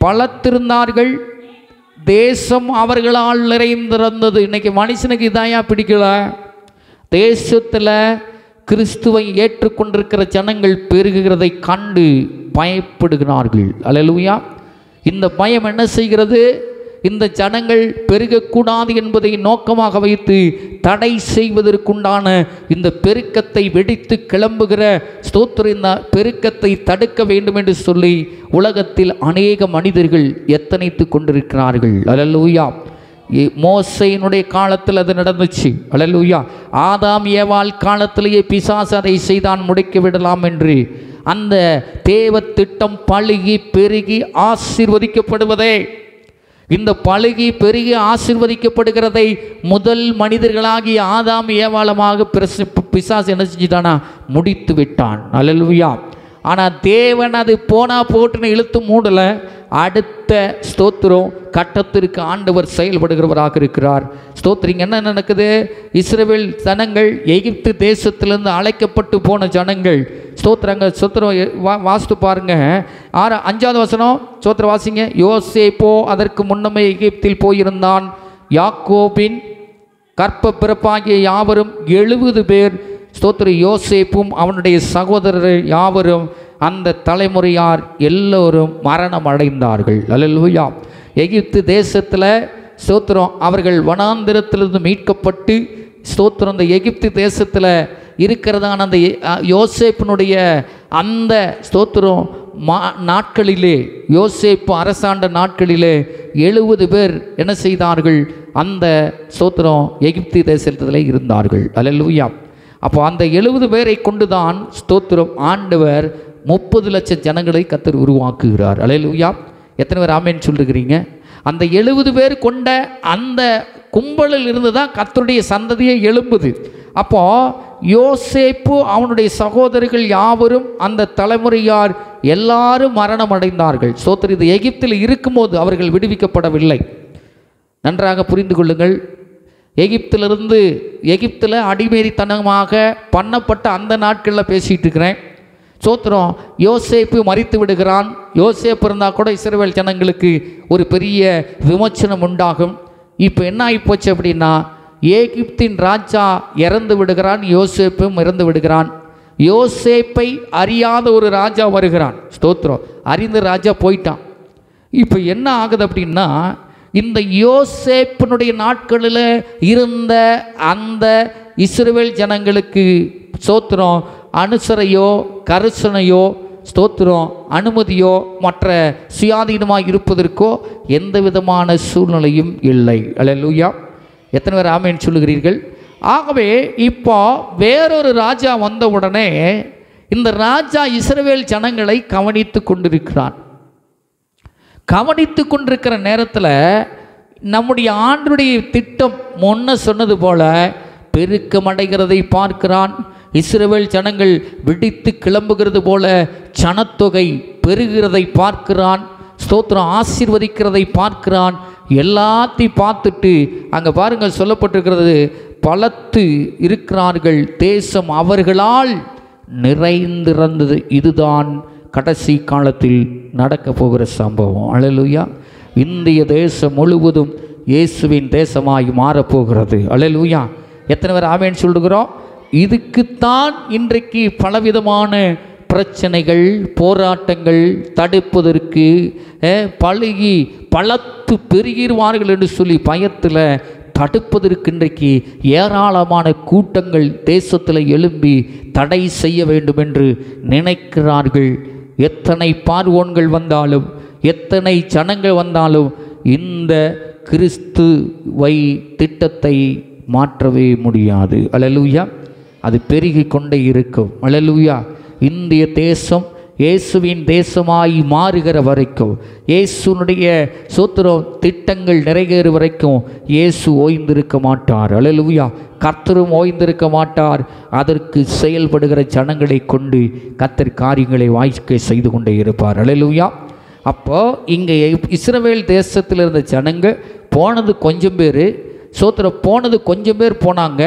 பலத்திருந்தார்கள், தேசம் அவர்களால் நிறைந்திருந்தது. இன்றைக்கி மனுஷனுக்கு இதாயா பிடிக்கல? தேசத்தில் கிறிஸ்துவை ஏற்றுக்கொண்டிருக்கிற ஜனங்கள் பெருகுகிறதை கண்டு பயப்படுகிறார்கள். அல்லேலூயா. இந்த பயம் என்ன செய்கிறது? இந்த ஜனங்கள் பெருகக்கூடாது என்பதை நோக்கமாக வைத்து தடை செய்வதற்குண்டான இந்த பெருக்கத்தை வெடித்து கிளம்புகிற ஸ்தோத்திர இந்த பெருக்கத்தை தடுக்க வேண்டும் என்று சொல்லி உலகத்தில் அநேக மனிதர்கள் எத்தனைத்து கொண்டிருக்கிறார்கள். அல்லேலூயா. மோசேயினுடைய காலத்தில் அது நடந்துச்சு. அல்லேலூயா. ஆதாம் ஏவாள் காலத்திலேயே பிசாசு அதை செய்தான் முடிக்க விடலாம் என்று. அந்த தேவ திட்டம் பழுகி பெருகி ஆசீர்வதிக்கப்படுவதே, இந்த பழுகி பெருகி ஆசீர்வதிக்கப்படுகிறதை முதல் மனிதர்களாகிய ஆதாம் ஏவாளமாக பிசாசு என்ன செஞ்சிட்டானா? முடித்து விட்டான். அல்லேலூயா. ஆனால் தேவன் அது போனா போட்டுன்னு இழுத்து மூடலை. அடுத்த ஸ்தோத்திரம் கட்டத்திற்கு ஆண்டவர் செயல்படுகிறவராக இருக்கிறார். ஸ்தோத்திரிங்க. என்ன நடக்குது? இஸ்ரவேல் ஜனங்கள் எகிப்து தேசத்திலிருந்து அழைக்கப்பட்டு போன ஜனங்கள். ஸ்தோத்திரங்க. ஸ்தோத்திரம் வாசித்து பாருங்க. 5வது வசனம் ஸ்தோத்திர வாசிங்க. யோசேப்போ அதற்கு முன்னமே எகிப்தில் போயிருந்தான். யாக்கோபின் கற்ப பிறப்பாகிய யாவரும் 70 பேர். ஸ்தோத்திர யோசேப்பும் அவனுடைய சகோதரர் யாவரும் அந்த தலைமுறையார் எல்லோரும் மரணம் அடைந்தார்கள். அல்லேலூயா. எகிப்து தேசத்தில் ஸ்தோத்திரம் அவர்கள் வனாந்திரத்திலிருந்து மீட்கப்பட்டு ஸ்தோத்திரம் அந்த எகிப்து தேசத்தில் இருக்கிறதான அந்த யோசேப்பினுடைய அந்த ஸ்தோத்திரம் நாட்களிலே, யோசேப்பு அரசாண்ட நாட்களிலே 70 பேர் என்ன செய்தார்கள்? அந்த ஸ்தோத்திரம் எகிப்து தேசத்தில் இருந்தார்கள். அல்லேலூயா. அப்போ அந்த 70 பேரை கொண்டு தான் ஸ்தோத்திரம் ஆண்டவர் 30 லட்சம் ஜனங்களை கர்த்தர் உருவாக்குகிறார். அல்லேலூயா. எத்தனை பேர் ஆமென் சொல்லுகிறீங்க? அந்த 70 பேர் கொண்ட அந்த கும்பலில் இருந்து தான் கர்த்தருடைய சந்ததியை எழும்புது. அப்போ யோசேப்பு அவனுடைய சகோதரர்கள் யாவரும் அந்த தலைமுறையார் எல்லாரும் மரணம் அடைந்தார்கள். ஸ்தோத்திரம். இது எகிப்தில் இருக்கும்போது அவர்கள் விடுவிக்கப்படவில்லை. நன்றாக புரிந்து கொள்ளுங்கள். எகிப்தில் அடிமைத்தனமாக பண்ணப்பட்ட அந்த நாட்களில் பேசிகிட்டு இருக்கிறேன். ஸ்தோத்திரம். யோசேப்பு மரித்து விடுகிறான். யோசேப்பு இருந்தால் கூட இஸ்ரவேல் ஜனங்களுக்கு ஒரு பெரிய விமோச்சனம் உண்டாகும். இப்போ என்ன ஆகிப்போச்சு அப்படின்னா, எகிப்தின் ராஜா இறந்து விடுகிறான், யோசேப்பும் இறந்து விடுகிறான். யோசேப்பை அறியாத ஒரு ராஜா வருகிறான். ஸ்தோத்திரம். அறிந்த ராஜா போயிட்டான். இப்போ என்ன ஆகுது அப்படின்னா, இந்த யோசேப்பினுடைய நாட்களில் இருந்த அந்த இஸ்ரவேல் ஜனங்களுக்கு ஸ்தோத்திரம் அனுசரையோ கரிசனையோ ஸ்தோத்திரம் அனுமதியோ மற்ற சுயாதீனமாக இருப்பதற்கோ எந்த விதமான சூழ்நிலையும் இல்லை. அல்லேலூயா. எத்தனை பேர் ஆமென் சொல்லுகிறீர்கள்? ஆகவே இப்போ வேறொரு ராஜா வந்த உடனே இந்த ராஜா இஸ்ரவேல் ஜனங்களை கவனித்து கொண்டிருக்கிறான். கவனித்து கொண்டிருக்கிற நேரத்தில் நம்முடைய ஆண்டுடைய திட்டம் முன்ன சொன்னது போல பெருக்கமடைகிறதை பார்க்கிறான். இஸ்ரவேல் ஜனங்கள் விடித்து கிளம்புகிறது போல ஜனத்தொகை பெருகிறதை பார்க்கிறான். ஸ்தோத்திரம். ஆசீர்வதிக்கிறதை பார்க்கிறான். எல்லாத்தையும் பார்த்துட்டு அங்கே பாருங்கள் சொல்லப்பட்டிருக்கிறது, பலத்து இருக்கிறார்கள், தேசம் அவர்களால் நிறைந்திருந்தது. இதுதான் கடைசி காலத்தில் நடக்க போகிற சம்பவம். அல்லேலூயா. இந்திய தேசம் முழுவதும் இயேசுவின் தேசமாய் மாறப்போகிறது. அல்லேலூயா. எத்தனை பேர் ஆமென் சொல்லுகிறோம்? இதுக்குத்தான் இன்றைக்கு பலவிதமான பிரச்சனைகள், போராட்டங்கள் தடுப்பதற்கு பழகி பலத்து பெருகிடுவார்கள் என்று சொல்லி பயத்தில் தடுப்பதற்கு இன்றைக்கு ஏராளமான கூட்டங்கள் தேசத்தில் எழும்பி தடை செய்ய வேண்டும் என்று நினைக்கிறார்கள். எத்தனை பார்வோன்கள் வந்தாலும், எத்தனை ஜனங்கள் வந்தாலும் இந்த கிறிஸ்துவை திட்டத்தை மாற்றவே முடியாது. அல்லேலூயா. அது பெருகி கொண்டே இருக்கும். அல்லேலூயா. இந்திய தேசம் இயேசுவின் தேசமாய் மாறுகிற வரைக்கும், இயேசுனுடைய ஸ்தோத்திரம் திட்டங்கள் நிறைவேறு வரைக்கும் இயேசு ஓய்ந்திருக்க மாட்டார். அல்லேலூயா. கர்த்தரும் ஓய்ந்திருக்க மாட்டார். அதற்கு செயல்படுகிற ஜனங்களை கொண்டு கர்த்தர் காரியங்களை வாய்க்கை செய்து கொண்டே இருப்பார். அல்லேலூயா. அப்போது இங்கே இஸ்ரவேல் தேசத்தில் இருந்த ஜனங்கள் போனது கொஞ்சம் பேர். ஸ்தோத்திரம். போனது கொஞ்சம் பேர் போனாங்க.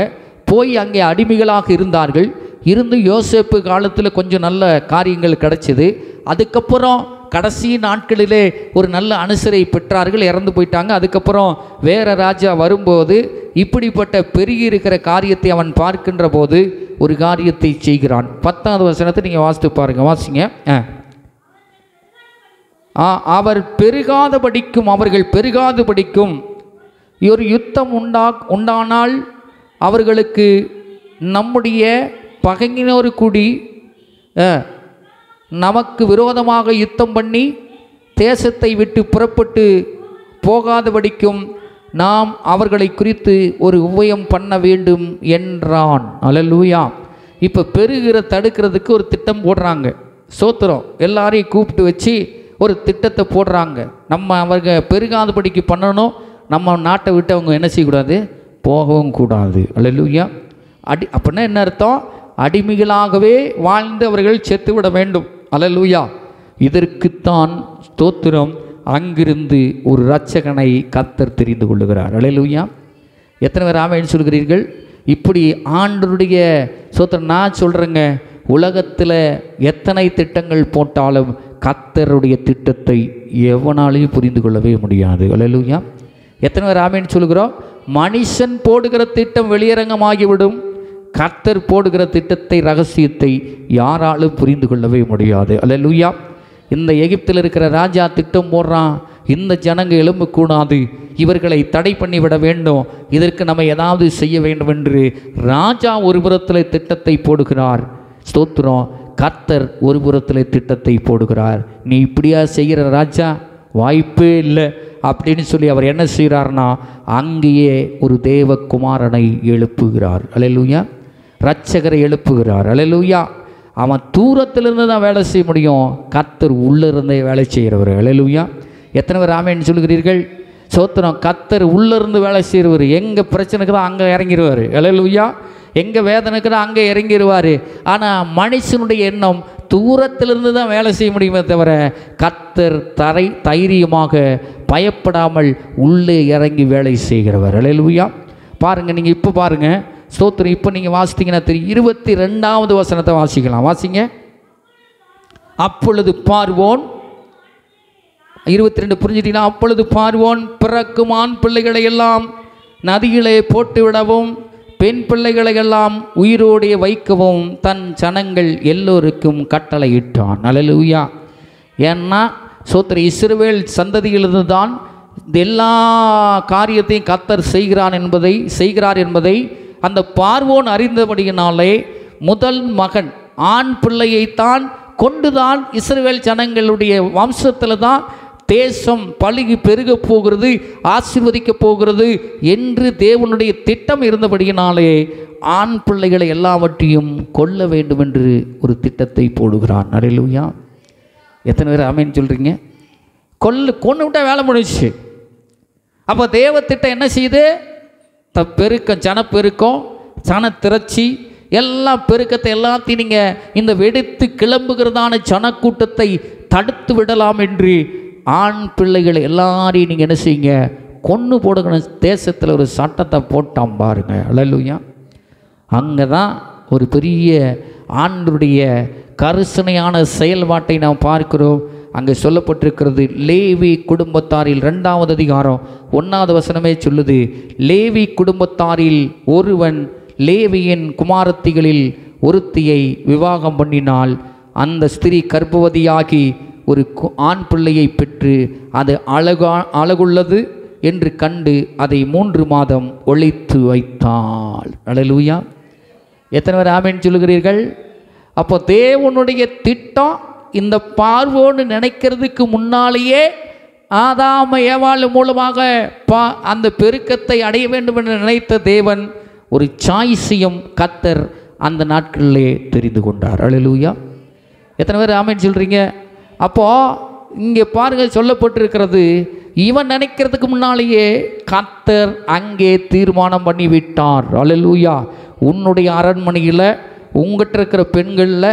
போய் அங்கே அடிமைகளாக இருந்தார்கள். இருந்து யோசேப்பு காலத்தில் கொஞ்சம் நல்ல காரியங்கள் கிடைச்சிது. அதுக்கப்புறம் கடைசி நாட்களிலே ஒரு நல்ல அனுசரை பெற்றார்கள், இறந்து போயிட்டாங்க. அதுக்கப்புறம் வேற ராஜா வரும்போது இப்படிப்பட்ட பெருகி இருக்கிற காரியத்தை அவன் பார்க்கின்ற போது ஒரு காரியத்தை செய்கிறான். 10வது வசனத்தை நீங்கள் வாசித்து பாருங்க. வாசிங்க. அவர் பெருகாதபடிக்கும், அவர்கள் பெருகாதபடிக்கும் ஒரு யுத்தம் உண்டானால் அவர்களுக்கு நம்முடைய பகைஞனோடு கூடி நமக்கு விரோதமாக யுத்தம் பண்ணி தேசத்தை விட்டு புறப்பட்டு போகாதபடிக்கும் நாம் அவர்களை குறித்து ஒரு உபயம் பண்ண வேண்டும் என்றான். அல்லேலூயா. இப்போ பெருகிற தடுக்கிறதுக்கு ஒரு திட்டம் போடுறாங்க. ஸ்தோத்திரம். எல்லாரையும் கூப்பிட்டு வச்சு ஒரு திட்டத்தை போடுறாங்க. நம்ம அவங்க பெருகாதபடிக்கு பண்ணணும். நம்ம நாட்டை விட்டு அவங்க என்ன செய்யக்கூடாது? போகவும் கூடாது. அல்லேலூயா. அப்படின்னா என்ன அர்த்தம்? அடிமைகளாகவே வாழ்ந்து அவர்கள் செத்துவிட வேண்டும். அல்லேலூயா. இதற்குத்தான் ஸ்தோத்திரம், அங்கிருந்து ஒரு இரட்சகனை கர்த்தர் தெரிந்து கொள்ளுகிறார். அல்லேலூயா. எத்தனை பேர் ஆமென் சொல்கிறீர்கள்? இப்படி ஆண்டவருடைய ஸ்தோத்திரம். நான் சொல்கிறேங்க, உலகத்தில் எத்தனை திட்டங்கள் போட்டாலும் கர்த்தருடைய திட்டத்தை எவனாலையும் புரிந்து கொள்ளவே முடியாது. அல்லேலூயா. எத்தனை பேர் ஆமென் சொல்கிறோம்? மனுஷன் போடுகிற திட்டம் வெளியரங்கமாகிவிடும், கர்த்தர் போடுகிற திட்டத்தை, ரகசியத்தை யாராலும் புரிந்து கொள்ளவே முடியாது. அல்லேலூயா. இந்த எகிப்தில் இருக்கிற ராஜா திட்டம் போடுறான், இந்த ஜனங்க எழும்பக்கூடாது, இவர்களை தடை பண்ணிவிட வேண்டும், இதற்கு நம்ம ஏதாவது செய்ய வேண்டும் என்று ராஜா ஒரு புறத்தில் திட்டத்தை போடுகிறார். ஸ்தோத்திரம். கர்த்தர் ஒரு புறத்தில் திட்டத்தை போடுகிறார். நீ இப்படியா செய்கிற ராஜா, வாய்ப்பே இல்லை அப்படின்னு சொல்லி அவர் என்ன செய்கிறார்னா, அங்கேயே ஒரு தேவகுமாரனை எழுப்புகிறார். அல்லேலூயா. இரட்சகரை எழுப்புகிறார். அல்லேலூயா. அவன் தூரத்திலிருந்து தான் வேலை செய்ய முடியும், கர்த்தர் உள்ளிருந்தே வேலை செய்கிறவர். அல்லேலூயா. எத்தனை பேர் ஆமென் சொல்கிறீர்கள்? ஸ்தோத்திரம். கர்த்தர் உள்ளிருந்து வேலை செய்கிறவர். எங்கே பிரச்சனைக்கு தான் அங்கே இறங்கிடுவார். அல்லேலூயா. எங்கே வேதனைக்கு தான் அங்கே இறங்கிடுவார். ஆனால் மனுஷனுடைய எண்ணம் தூரத்திலிருந்து தான் வேலை செய்ய முடியுமே தவிர, கர்த்தர் தைரியமாக பயப்படாமல் உள்ளே இறங்கி வேலை செய்கிறவர். அல்லேலூயா. பாருங்கள், நீங்கள் இப்போ பாருங்கள், ஸ்தோத்திரம். இப்போ நீங்கள் வாசித்தீங்கன்னா தெரியும். 22வது வசனத்தை வாசிக்கலாம். வாசிங்க. அப்பொழுது பார்வோன், 22 புரிஞ்சிட்டீங்கன்னா, அப்பொழுது பார்வோன் பிறக்கும் ஆண் பிள்ளைகளை எல்லாம் நதியிலே போட்டு விடவும், பெண் பிள்ளைகளை எல்லாம் உயிரோடே வைக்கவும் தன் ஜனங்கள் எல்லோருக்கும் கட்டளையிட்டான். அல்லேலூயா. ஏன்னா ஸ்தோத்திரம், இஸ்ரவேல் சந்ததியிலிருந்து தான் எல்லா காரியத்தையும் கர்த்தர் செய்கிறார் என்பதை அந்த பார்வோன் அறிந்தபடியினாலே முதல் மகன் ஆண் பிள்ளையைத்தான் கொண்டுதான் இஸ்ரவேல் ஜனங்களுடைய வம்சத்தில் தான் தேசம் பலுகி பெருக போகிறது, ஆசீர்வதிக்க போகிறது என்று தேவனுடைய திட்டம் இருந்தபடியினாலே ஆண் பிள்ளைகளை எல்லாவற்றையும் கொல்ல வேண்டும் என்று ஒரு திட்டத்தை போடுகிறான். அல்லேலூயா. எத்தனை பேர் ஆமென் சொல்கிறீங்க? கொன்று விட்டால் வேலை முடிச்சு. அப்போ தேவ திட்டம் என்ன செய்யுது? பெருக்கம், ஜனப்பெருக்கம், ஜனத்திரட்சி, எல்லா பெருக்கத்தை எல்லாத்தையும் நீங்கள் இந்த வெடித்து கிளம்புகிறதான ஜனக்கூட்டத்தை தடுத்து விடலாம் என்று ஆண் பிள்ளைகளை எல்லாரையும் நீங்கள் என்ன செய்யுங்க? கொன்று போடுகிற தேசத்தில் ஒரு சட்டத்தை போட்டான் பாருங்க. அல்லேலூயா. அங்கே தான் ஒரு பெரிய ஆண்டவருடைய கரிசனையான செயல்பாட்டை நாம் பார்க்கிறோம். அங்கே சொல்லப்பட்டிருக்கிறது, லேவி குடும்பத்தாரில் 2வது அதிகாரம் 1வது வசனமே சொல்லுது, லேவி குடும்பத்தாரில் ஒருவன் லேவியின் குமாரத்திகளில் ஒருத்தியை விவாகம் பண்ணினால், அந்த ஸ்திரீ கர்ப்பவதியாகி ஒரு ஆண் பிள்ளையை பெற்று அது அழகுள்ளது என்று கண்டு அதை 3 மாதம் ஒளித்து வைத்தாள். அல்லேலூயா. எத்தனை பேர் ஆமென் சொல்லுகிறீர்கள்? அப்போ தேவனுடைய திட்டம் இந்த பார்வோன்னு நினைக்கிறதுக்கு முன்னாலேயே ஆதாம் ஏவாள் மூலமாக அந்த பெருக்கத்தை அடைய வேண்டும் என்று நினைத்த தேவன் ஒரு சாய்ஸையும் கர்த்தர் அந்த நாட்களிலே தெரிந்து கொண்டார். அல்லேலூயா. எத்தனை பேர் ஆமென் சொல்கிறீங்க? அப்போது இங்கே பாருங்கள், சொல்லப்பட்டிருக்கிறது, இவன் நினைக்கிறதுக்கு முன்னாலேயே கர்த்தர் அங்கே தீர்மானம் பண்ணிவிட்டார். அல்லேலூயா. உன்னுடைய அரண்மனையில் உங்ககிட்ட இருக்கிற பெண்களில்,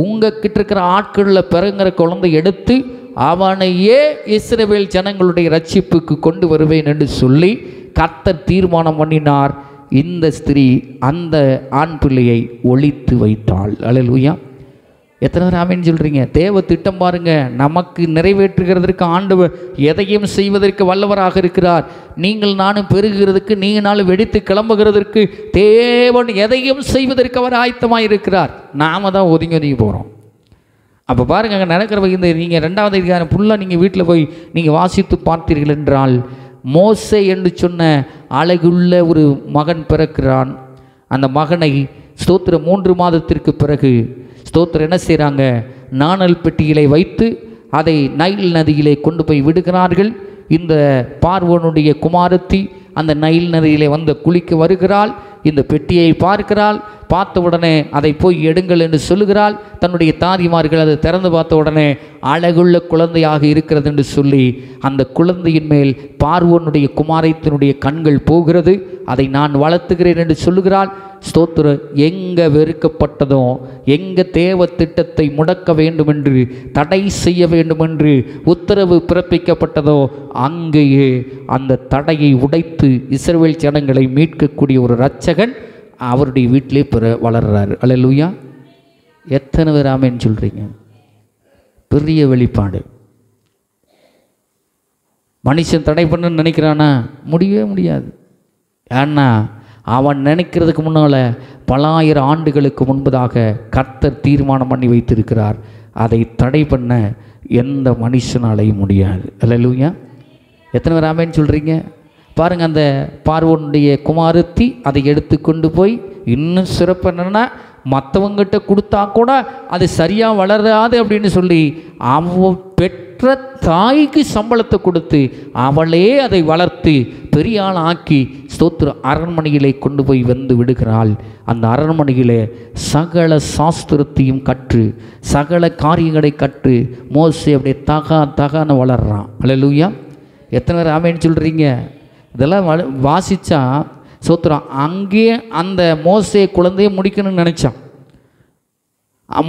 உங்ககிட்ட இருக்கிற ஆட்களில் பிறங்கிற குழந்தை எடுத்து அவனையே இஸ்ரவேல் ஜனங்களுடைய ரட்சிப்புக்கு கொண்டு வருவேன் என்று சொல்லி கர்த்தர் தீர்மானம் பண்ணினார். இந்த ஸ்திரீ அந்த ஆண் பிள்ளையை ஒளித்து வைத்தாள். அல்லேலூயா. எத்தனை பேர் ஆமென் சொல்கிறீங்க? தேவ திட்டம் பாருங்க, நமக்கு நிறைவேற்றுகிறதற்கு ஆண்டவர் எதையும் செய்வதற்கு வல்லவராக இருக்கிறார். நீங்கள் நானும் பெருகிறதுக்கு, நீங்கள் நானும் வெடித்து கிளம்புகிறதற்கு தேவன் எதையும் செய்வதற்கு அவர் ஆயத்தமாக இருக்கிறார். நாம் தான் ஒதுங்கி போகிறோம். அப்போ பாருங்க, அங்கே நடக்கிற இந்த நீங்கள் 2வது அதிகாரம் ஃபுல்லாக நீங்கள் வீட்டில் போய் நீங்கள் வாசித்து பார்த்தீர்கள் என்றால், மோசே என்று சொன்ன அழகுள்ள ஒரு மகன் பிறக்கிறான். அந்த மகனை ஸ்தோத்திரம் 3 மாதத்திற்கு பிறகு ஸ்தோத்திரம் என்ன செய்கிறாங்க? நாணல் பெட்டியிலே வைத்து அதை நைல் நதியிலே கொண்டு போய் விடுகிறார்கள். இந்த பார்வோனுடைய குமாரத்தி அந்த நைல் நதியிலே வந்து குளிக்க வருகிறாள். இந்த பெட்டியை பார்க்கிறாள். பார்த்த உடனே அதை போய் எடுங்கள் என்று சொல்லுகிறாள். தன்னுடைய தாதிமார்கள் அதை திறந்து பார்த்த உடனே அழகுள்ள குழந்தையாக இருக்கிறது என்று சொல்லி அந்த குழந்தையின் மேல் பார்வோனுடைய குமாரத்தினுடைய கண்கள் போகிறது. அதை நான் வளர்த்துகிறேன் என்று சொல்லுகிறாள். ஸ்தோத்திரம், எங்கே வெறுக்கப்பட்டதோ, எங்கே தேவ திட்டத்தை முடக்க வேண்டுமென்று, தடை செய்ய வேண்டுமென்று உத்தரவு பிறப்பிக்கப்பட்டதோ, அங்கேயே அந்த தடையை உடைத்து இஸ்ரவேல் ஜனங்களை மீட்கக்கூடிய ஒரு இரட்சகன் அவருடைய வீட்டிலே வளர்றாரு. அல்லேலூயா! எத்தனை பேர் ஆமென் சொல்கிறீங்க? பெரிய வெளிப்பாடு. மனுஷன் தடை பண்ணணும்னு நினைக்கிறானா? முடியவே முடியாது. ஏன்னா அவன் நினைக்கிறதுக்கு முன்னால் பல ஆயிரம் ஆண்டுகளுக்கு முன்பதாக கர்த்தர் தீர்மானம் பண்ணி வைத்திருக்கிறார். அதை தடை பண்ண எந்த மனுஷனாலையும் முடியாது. அல்லேலூயா! எத்தனை பேர் ஆமென் சொல்கிறீங்க? பாருங்கள், அந்த பார்வோனுடைய குமாரத்தி அதை எடுத்துக்கொண்டு போய், இன்னும் சிறப்பு என்னென்னா, மற்றவங்கிட்ட கொடுத்தா கூட அது சரியாக வளராது அப்படின்னு சொல்லி அவ பெற்ற தாய்க்கு சம்பளத்தை கொடுத்து அவளே அதை வளர்த்து பெரிய ஆள் ஆக்கி ஸ்தோத்திரம் அரண்மனையிலே கொண்டு போய் வந்து விடுகிறாள். அந்த அரண்மனையிலே சகல சாஸ்திரத்தையும் கற்று சகல காரியங்களை கற்று மோசே அப்படியே தகான்னு வளர்றான். அல்லேலூயா! எத்தனை பேர் ஆமென் சொல்கிறீங்க? இதெல்லாம் வாசித்தா சோத்திரம், அங்கேயே அந்த மோசே குழந்தையை முடிக்கணும்னு நினச்சான்.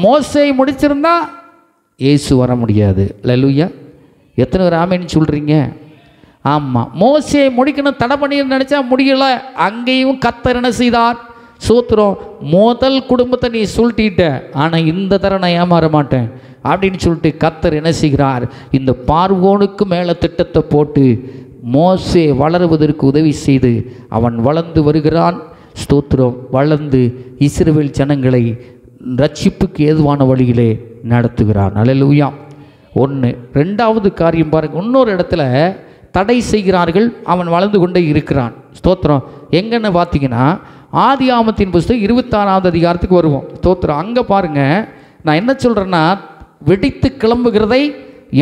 மோசையை முடிச்சிருந்தா இயேசு வர முடியாது. அல்லேலூயா! எத்தனை பேர் ஆமென் சொல்கிறீங்க? ஆமாம், மோசையை முடிக்கணும் தடை பண்ணி நினச்சா முடியலை. அங்கேயும் கர்த்தர் என்ன செய்தார்? சோத்திரம், முதல் குடும்பத்தை நீ சொல்லிட்ட, ஆனால் இந்த தர நான் ஏமாற மாட்டேன் அப்படின்னு சொல்லிட்டு கர்த்தர் என்ன செய்கிறார்? இந்த பார்வோனுக்கு மேலே திட்டத்தை போட்டு மோசே வளருவதற்கு உதவி செய்து அவன் வளர்ந்து வருகிறான். ஸ்தோத்திரம், வளர்ந்து இஸ்ரவேல் ஜனங்களை ரட்சிப்புக்கு ஏதுவான வழியிலே நடத்துகிறான். அல்லேலூயா! ஒன்று. ரெண்டாவது காரியம் பாருங்கள், இன்னொரு இடத்துல தடை செய்கிறார்கள், அவன் வளர்ந்து கொண்டே இருக்கிறான். ஸ்தோத்திரம், எங்கன்னு பார்த்தீங்கன்னா ஆதியாகமத்தின் புஸ்தகம் 26வது அதிகாரத்துக்கு வருவோம். ஸ்தோத்திரம், அங்கே பாருங்கள், நான் என்ன சொல்கிறேன்னா, வெடித்து கிளம்புகிறதை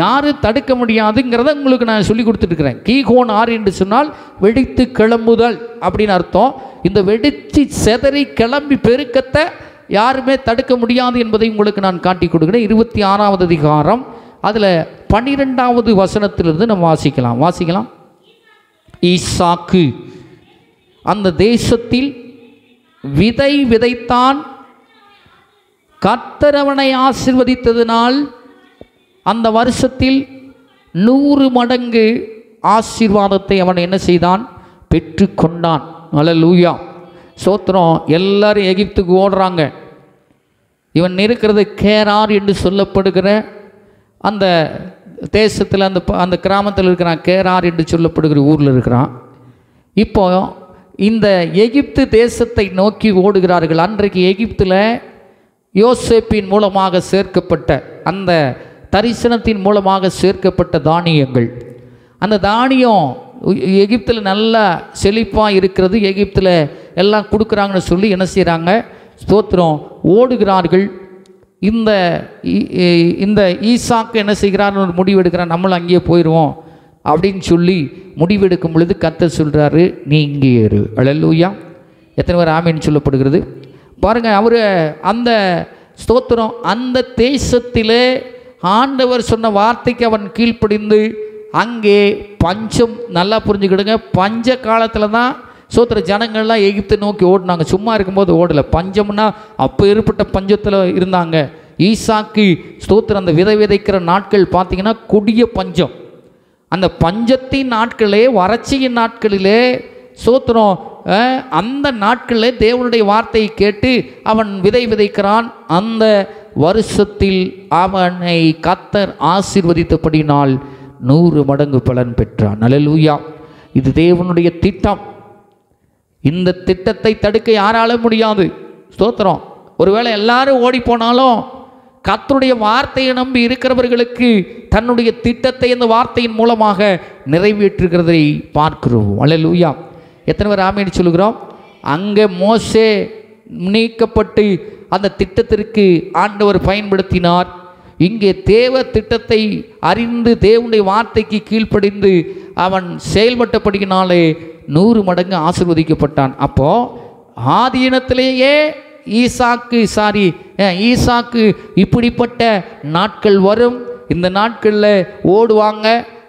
யாரும் தடுக்க முடியாதுங்கிறத உங்களுக்கு நான் சொல்லி கொடுத்துட்டுருக்கிறேன். கீகோன் 6 என்று சொன்னால் வெடித்து கிளம்புதல் அப்படின்னு அர்த்தம். இந்த வெடித்து செதறி கிளம்பி பெருக்கத்தை யாருமே தடுக்க முடியாது என்பதை உங்களுக்கு நான் காட்டி கொடுக்குறேன். 26வது அதிகாரம் அதில் 12வது வசனத்திலிருந்து நம்ம வாசிக்கலாம். ஈசாக்கு அந்த தேசத்தில் விதை விதைத்தான், கர்த்தர் அவனை ஆசீர்வதித்ததினால் அந்த வருஷத்தில் 100 மடங்கு ஆசீர்வாதத்தை அவன் என்ன செய்தான்? பெற்று கொண்டான். அல்லேலூயா! சோத்திரம், எல்லாரும் எகிப்துக்கு ஓடுறாங்க. இவன் இருக்கிறது கேரார் என்று சொல்லப்படுகிற அந்த தேசத்தில், அந்த கிராமத்தில் இருக்கிறான். கேரார் என்று சொல்லப்படுகிற ஊரில் இருக்கிறான். இப்போ இந்த எகிப்து தேசத்தை நோக்கி ஓடுகிறார்கள். அன்றைக்கு எகிப்தில் யோசேப்பின் மூலமாக சேர்க்கப்பட்ட, அந்த தரிசனத்தின் மூலமாக சேர்க்கப்பட்ட தானியங்கள், அந்த தானியம் எகிப்தில் நல்லா செழிப்பாக இருக்கிறது, எகிப்தில் எல்லாம் கொடுக்குறாங்கன்னு சொல்லி என்ன செய்கிறாங்க? ஸ்தோத்திரம், ஓடுகிறார்கள். இந்த ஈசாக்கு என்ன செய்கிறான்னு ஒரு முடிவு எடுக்கிறான், நம்மளும் அங்கேயே போயிடுவோம் அப்படின்னு சொல்லி முடிவெடுக்கும் பொழுது கர்த்தர் சொல்கிறாரு, நீ இங்கே ஏறு. அல்லேலூயா! எத்தனை பேர் ஆமென் சொல்லப்படுகிறது பாருங்கள். அவர் அந்த ஸ்தோத்திரம், அந்த தேசத்திலே ஆண்டவர் சொன்ன வார்த்தைக்கு அவன் கீழ்ப்படிந்து, அங்கே பஞ்சம், நல்லா புரிஞ்சுக்கிடுங்க, பஞ்ச காலத்தில் தான் சோத்திர ஜனங்கள்லாம் எகிப்தை நோக்கி ஓடினாங்க. சும்மா இருக்கும்போது ஓடலை. பஞ்சம்னா அப்போ ஏற்பட்ட பஞ்சத்தில் இருந்தாங்க. ஈசாக்கு ஸ்தோத்திரம், அந்த விதை விதைக்கிற நாட்கள் பார்த்திங்கன்னா கொடிய பஞ்சம். அந்த பஞ்சத்தின் நாட்களே, வறட்சியின் நாட்களிலே ஸ்தோத்திரம், அந்த நாட்களில் தேவனுடைய வார்த்தையை கேட்டு அவன் விதை விதைக்கிறான். அந்த வருஷத்தில் அவனை கர்த்தர் ஆசீர்வதித்தபடினால் 100 மடங்கு பலன் பெற்றான். அல்லேலூயா! இது தேவனுடைய திட்டம். இந்த திட்டத்தை தடுக்க யாராலும் முடியாது. ஸ்தோத்திரம். ஒருவேளை எல்லாரும் ஓடி போனாலும் கர்த்தருடைய வார்த்தையை நம்பி இருக்கிறவர்களுக்கு தன்னுடைய திட்டத்தை இந்த வார்த்தையின் மூலமாக நிறைவேற்றுகிறதை பார்க்கிறோம். அல்லேலூயா! எத்தனை பேர் ஆமென் சொல்லுகிறோம்? அங்கே மோசே நீக்கப்பட்டு அந்த திட்டத்திற்கு ஆண்டவர் பயன்படுத்தினார். இங்கே தேவ திட்டத்தை அறிந்து தேவனுடைய வார்த்தைக்கு கீழ்ப்படிந்து அவன் செயல்பட்டபடியினாலே 100 மடங்கு ஆசீர்வதிக்கப்பட்டான். அப்போ ஆதீனத்திலேயே ஈசாக்கு இப்படிப்பட்ட நாட்கள் வரும். இந்த நாட்களில் ஓடுவாங்க.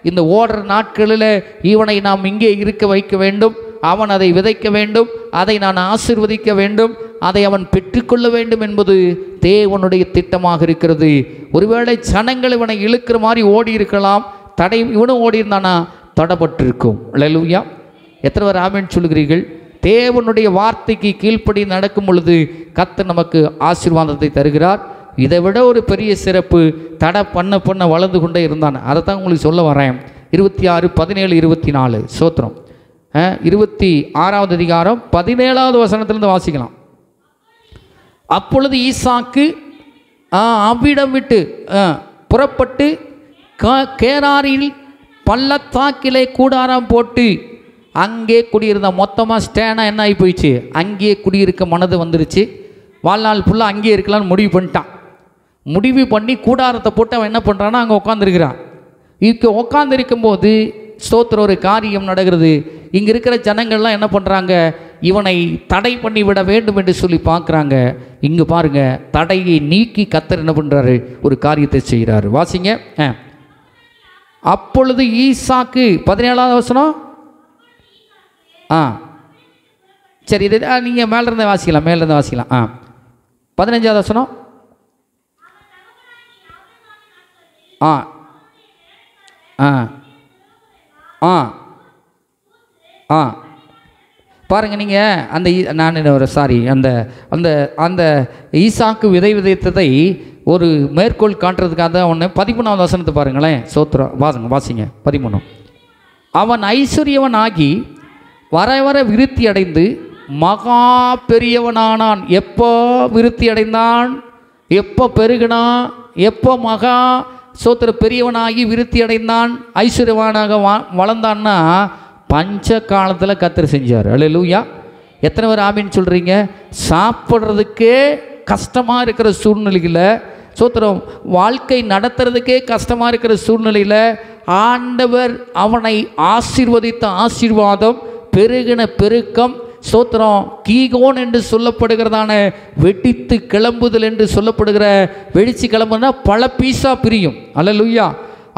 இந்த ஓடுற நாட்களில் இவனை நாம் இங்கே இருக்க வைக்க வேண்டும். அவன் அதை விதைக்க வேண்டும், அதை நான் ஆசீர்வதிக்க வேண்டும், அதை அவன் பெற்றுக்கொள்ள வேண்டும் என்பது தேவனுடைய திட்டமாக இருக்கிறது. ஒருவேளை ஜனங்கள் இவனை இழுக்கிற மாதிரி ஓடி இருக்கலாம், இவனும் ஓடி இருந்தானா தடைப்பட்டிருக்கும். அல்லேலூயா. எத்தனை பேர் ஆமென் சொல்கிறீர்கள்? தேவனுடைய வார்த்தைக்கு கீழ்ப்படி நடக்கும் பொழுது கர்த்தர் நமக்கு ஆசீர்வாதத்தை தருகிறார். இதை விட ஒரு பெரிய சிறப்பு, தடை பண்ண வளர்ந்து கொண்டே இருந்தான். அதை தான் உங்களுக்கு சொல்ல வரேன். 26, 17, 24 சோத்திரம். 26வது அதிகாரம் 17வது வசனத்திலிருந்து வாசிக்கலாம். அப்பொழுது ஈசாக்கு அவ்விடம் விட்டு புறப்பட்டு கேராரில் பள்ளத்தாக்கிலே கூடாரம் போட்டு அங்கே குடியிருந்த. மொத்தமாக ஸ்டேனாக என்ன ஆகி போயிடுச்சு, அங்கேயே குடியிருக்க மனது வந்துருச்சு. வாழ்நாள் ஃபுல்லாக அங்கேயே இருக்கலாம்னு முடிவு பண்ணிட்டான். முடிவு பண்ணி கூடாரத்தை போட்டு அவன் என்ன பண்ணுறான்னா அங்கே உட்காந்துருக்கிறான். இங்கே உட்காந்துருக்கும்போது ஸ்தோத்திரம் ஒரு காரியம் நடக்கிறது. இங்கே இருக்கிற ஜனங்கள்லாம் என்ன பண்ணுறாங்க, இவனை தடை பண்ணி விட வேண்டும் என்று சொல்லி பார்க்குறாங்க. இங்கே பாருங்கள், தடையை நீக்கி கர்த்தர் என்ன பண்ணுறாரு, ஒரு காரியத்தை செய்கிறாரு. வாசிங்க. அப்பொழுது ஈசாக்கு 17வது வசனம். சரி, இது நீங்கள் மேலேருந்து வாசிக்கலாம், மேலேருந்து வாசிக்கலாம். 15வது வசனம். பாருங்கள் நீங்கள் அந்த நான் ஒரு அந்த அந்த அந்த ஈசாக்கு விதைத்ததை ஒரு மேற்கோள் காட்டுறதுக்காக தான் ஒன்று. 13வது வசனத்தை பாருங்களேன். சோத்திரம் வாசிங்க. 13. அவன் ஐஸ்வர்யவன் ஆகி வர வர விருத்தி அடைந்து மகா பெரியவனானான். எப்போ விருத்தி அடைந்தான், எப்போ பெருகினான், எப்போ மகா சோத்திர பெரியவனாகி விருத்தி அடைந்தான், ஐஸ்வர்யவானாக வளர்ந்தான்னா பஞ்ச காலத்தில் கர்த்தர் செஞ்சார். அல்லேலூயா. எத்தனை பேர் ஆமீன் சொல்கிறீங்க? சாப்பிட்றதுக்கே கஷ்டமாக இருக்கிற சூழ்நிலையில், சோத்திரம் வாழ்க்கை நடத்துறதுக்கே கஷ்டமாக இருக்கிற சூழ்நிலையில் ஆண்டவர் அவனை ஆசீர்வதித்த ஆசீர்வாதம், பெருகின பெருக்கம், ஸ்தோத்திரம் கீகோன் என்று சொல்லப்படுகிறதான வெடித்து கிளம்புதல் என்று சொல்லப்படுகிற வெடிச்சு கிளம்புனா பல பீஸாக பிரியும். அல்லேலூயா.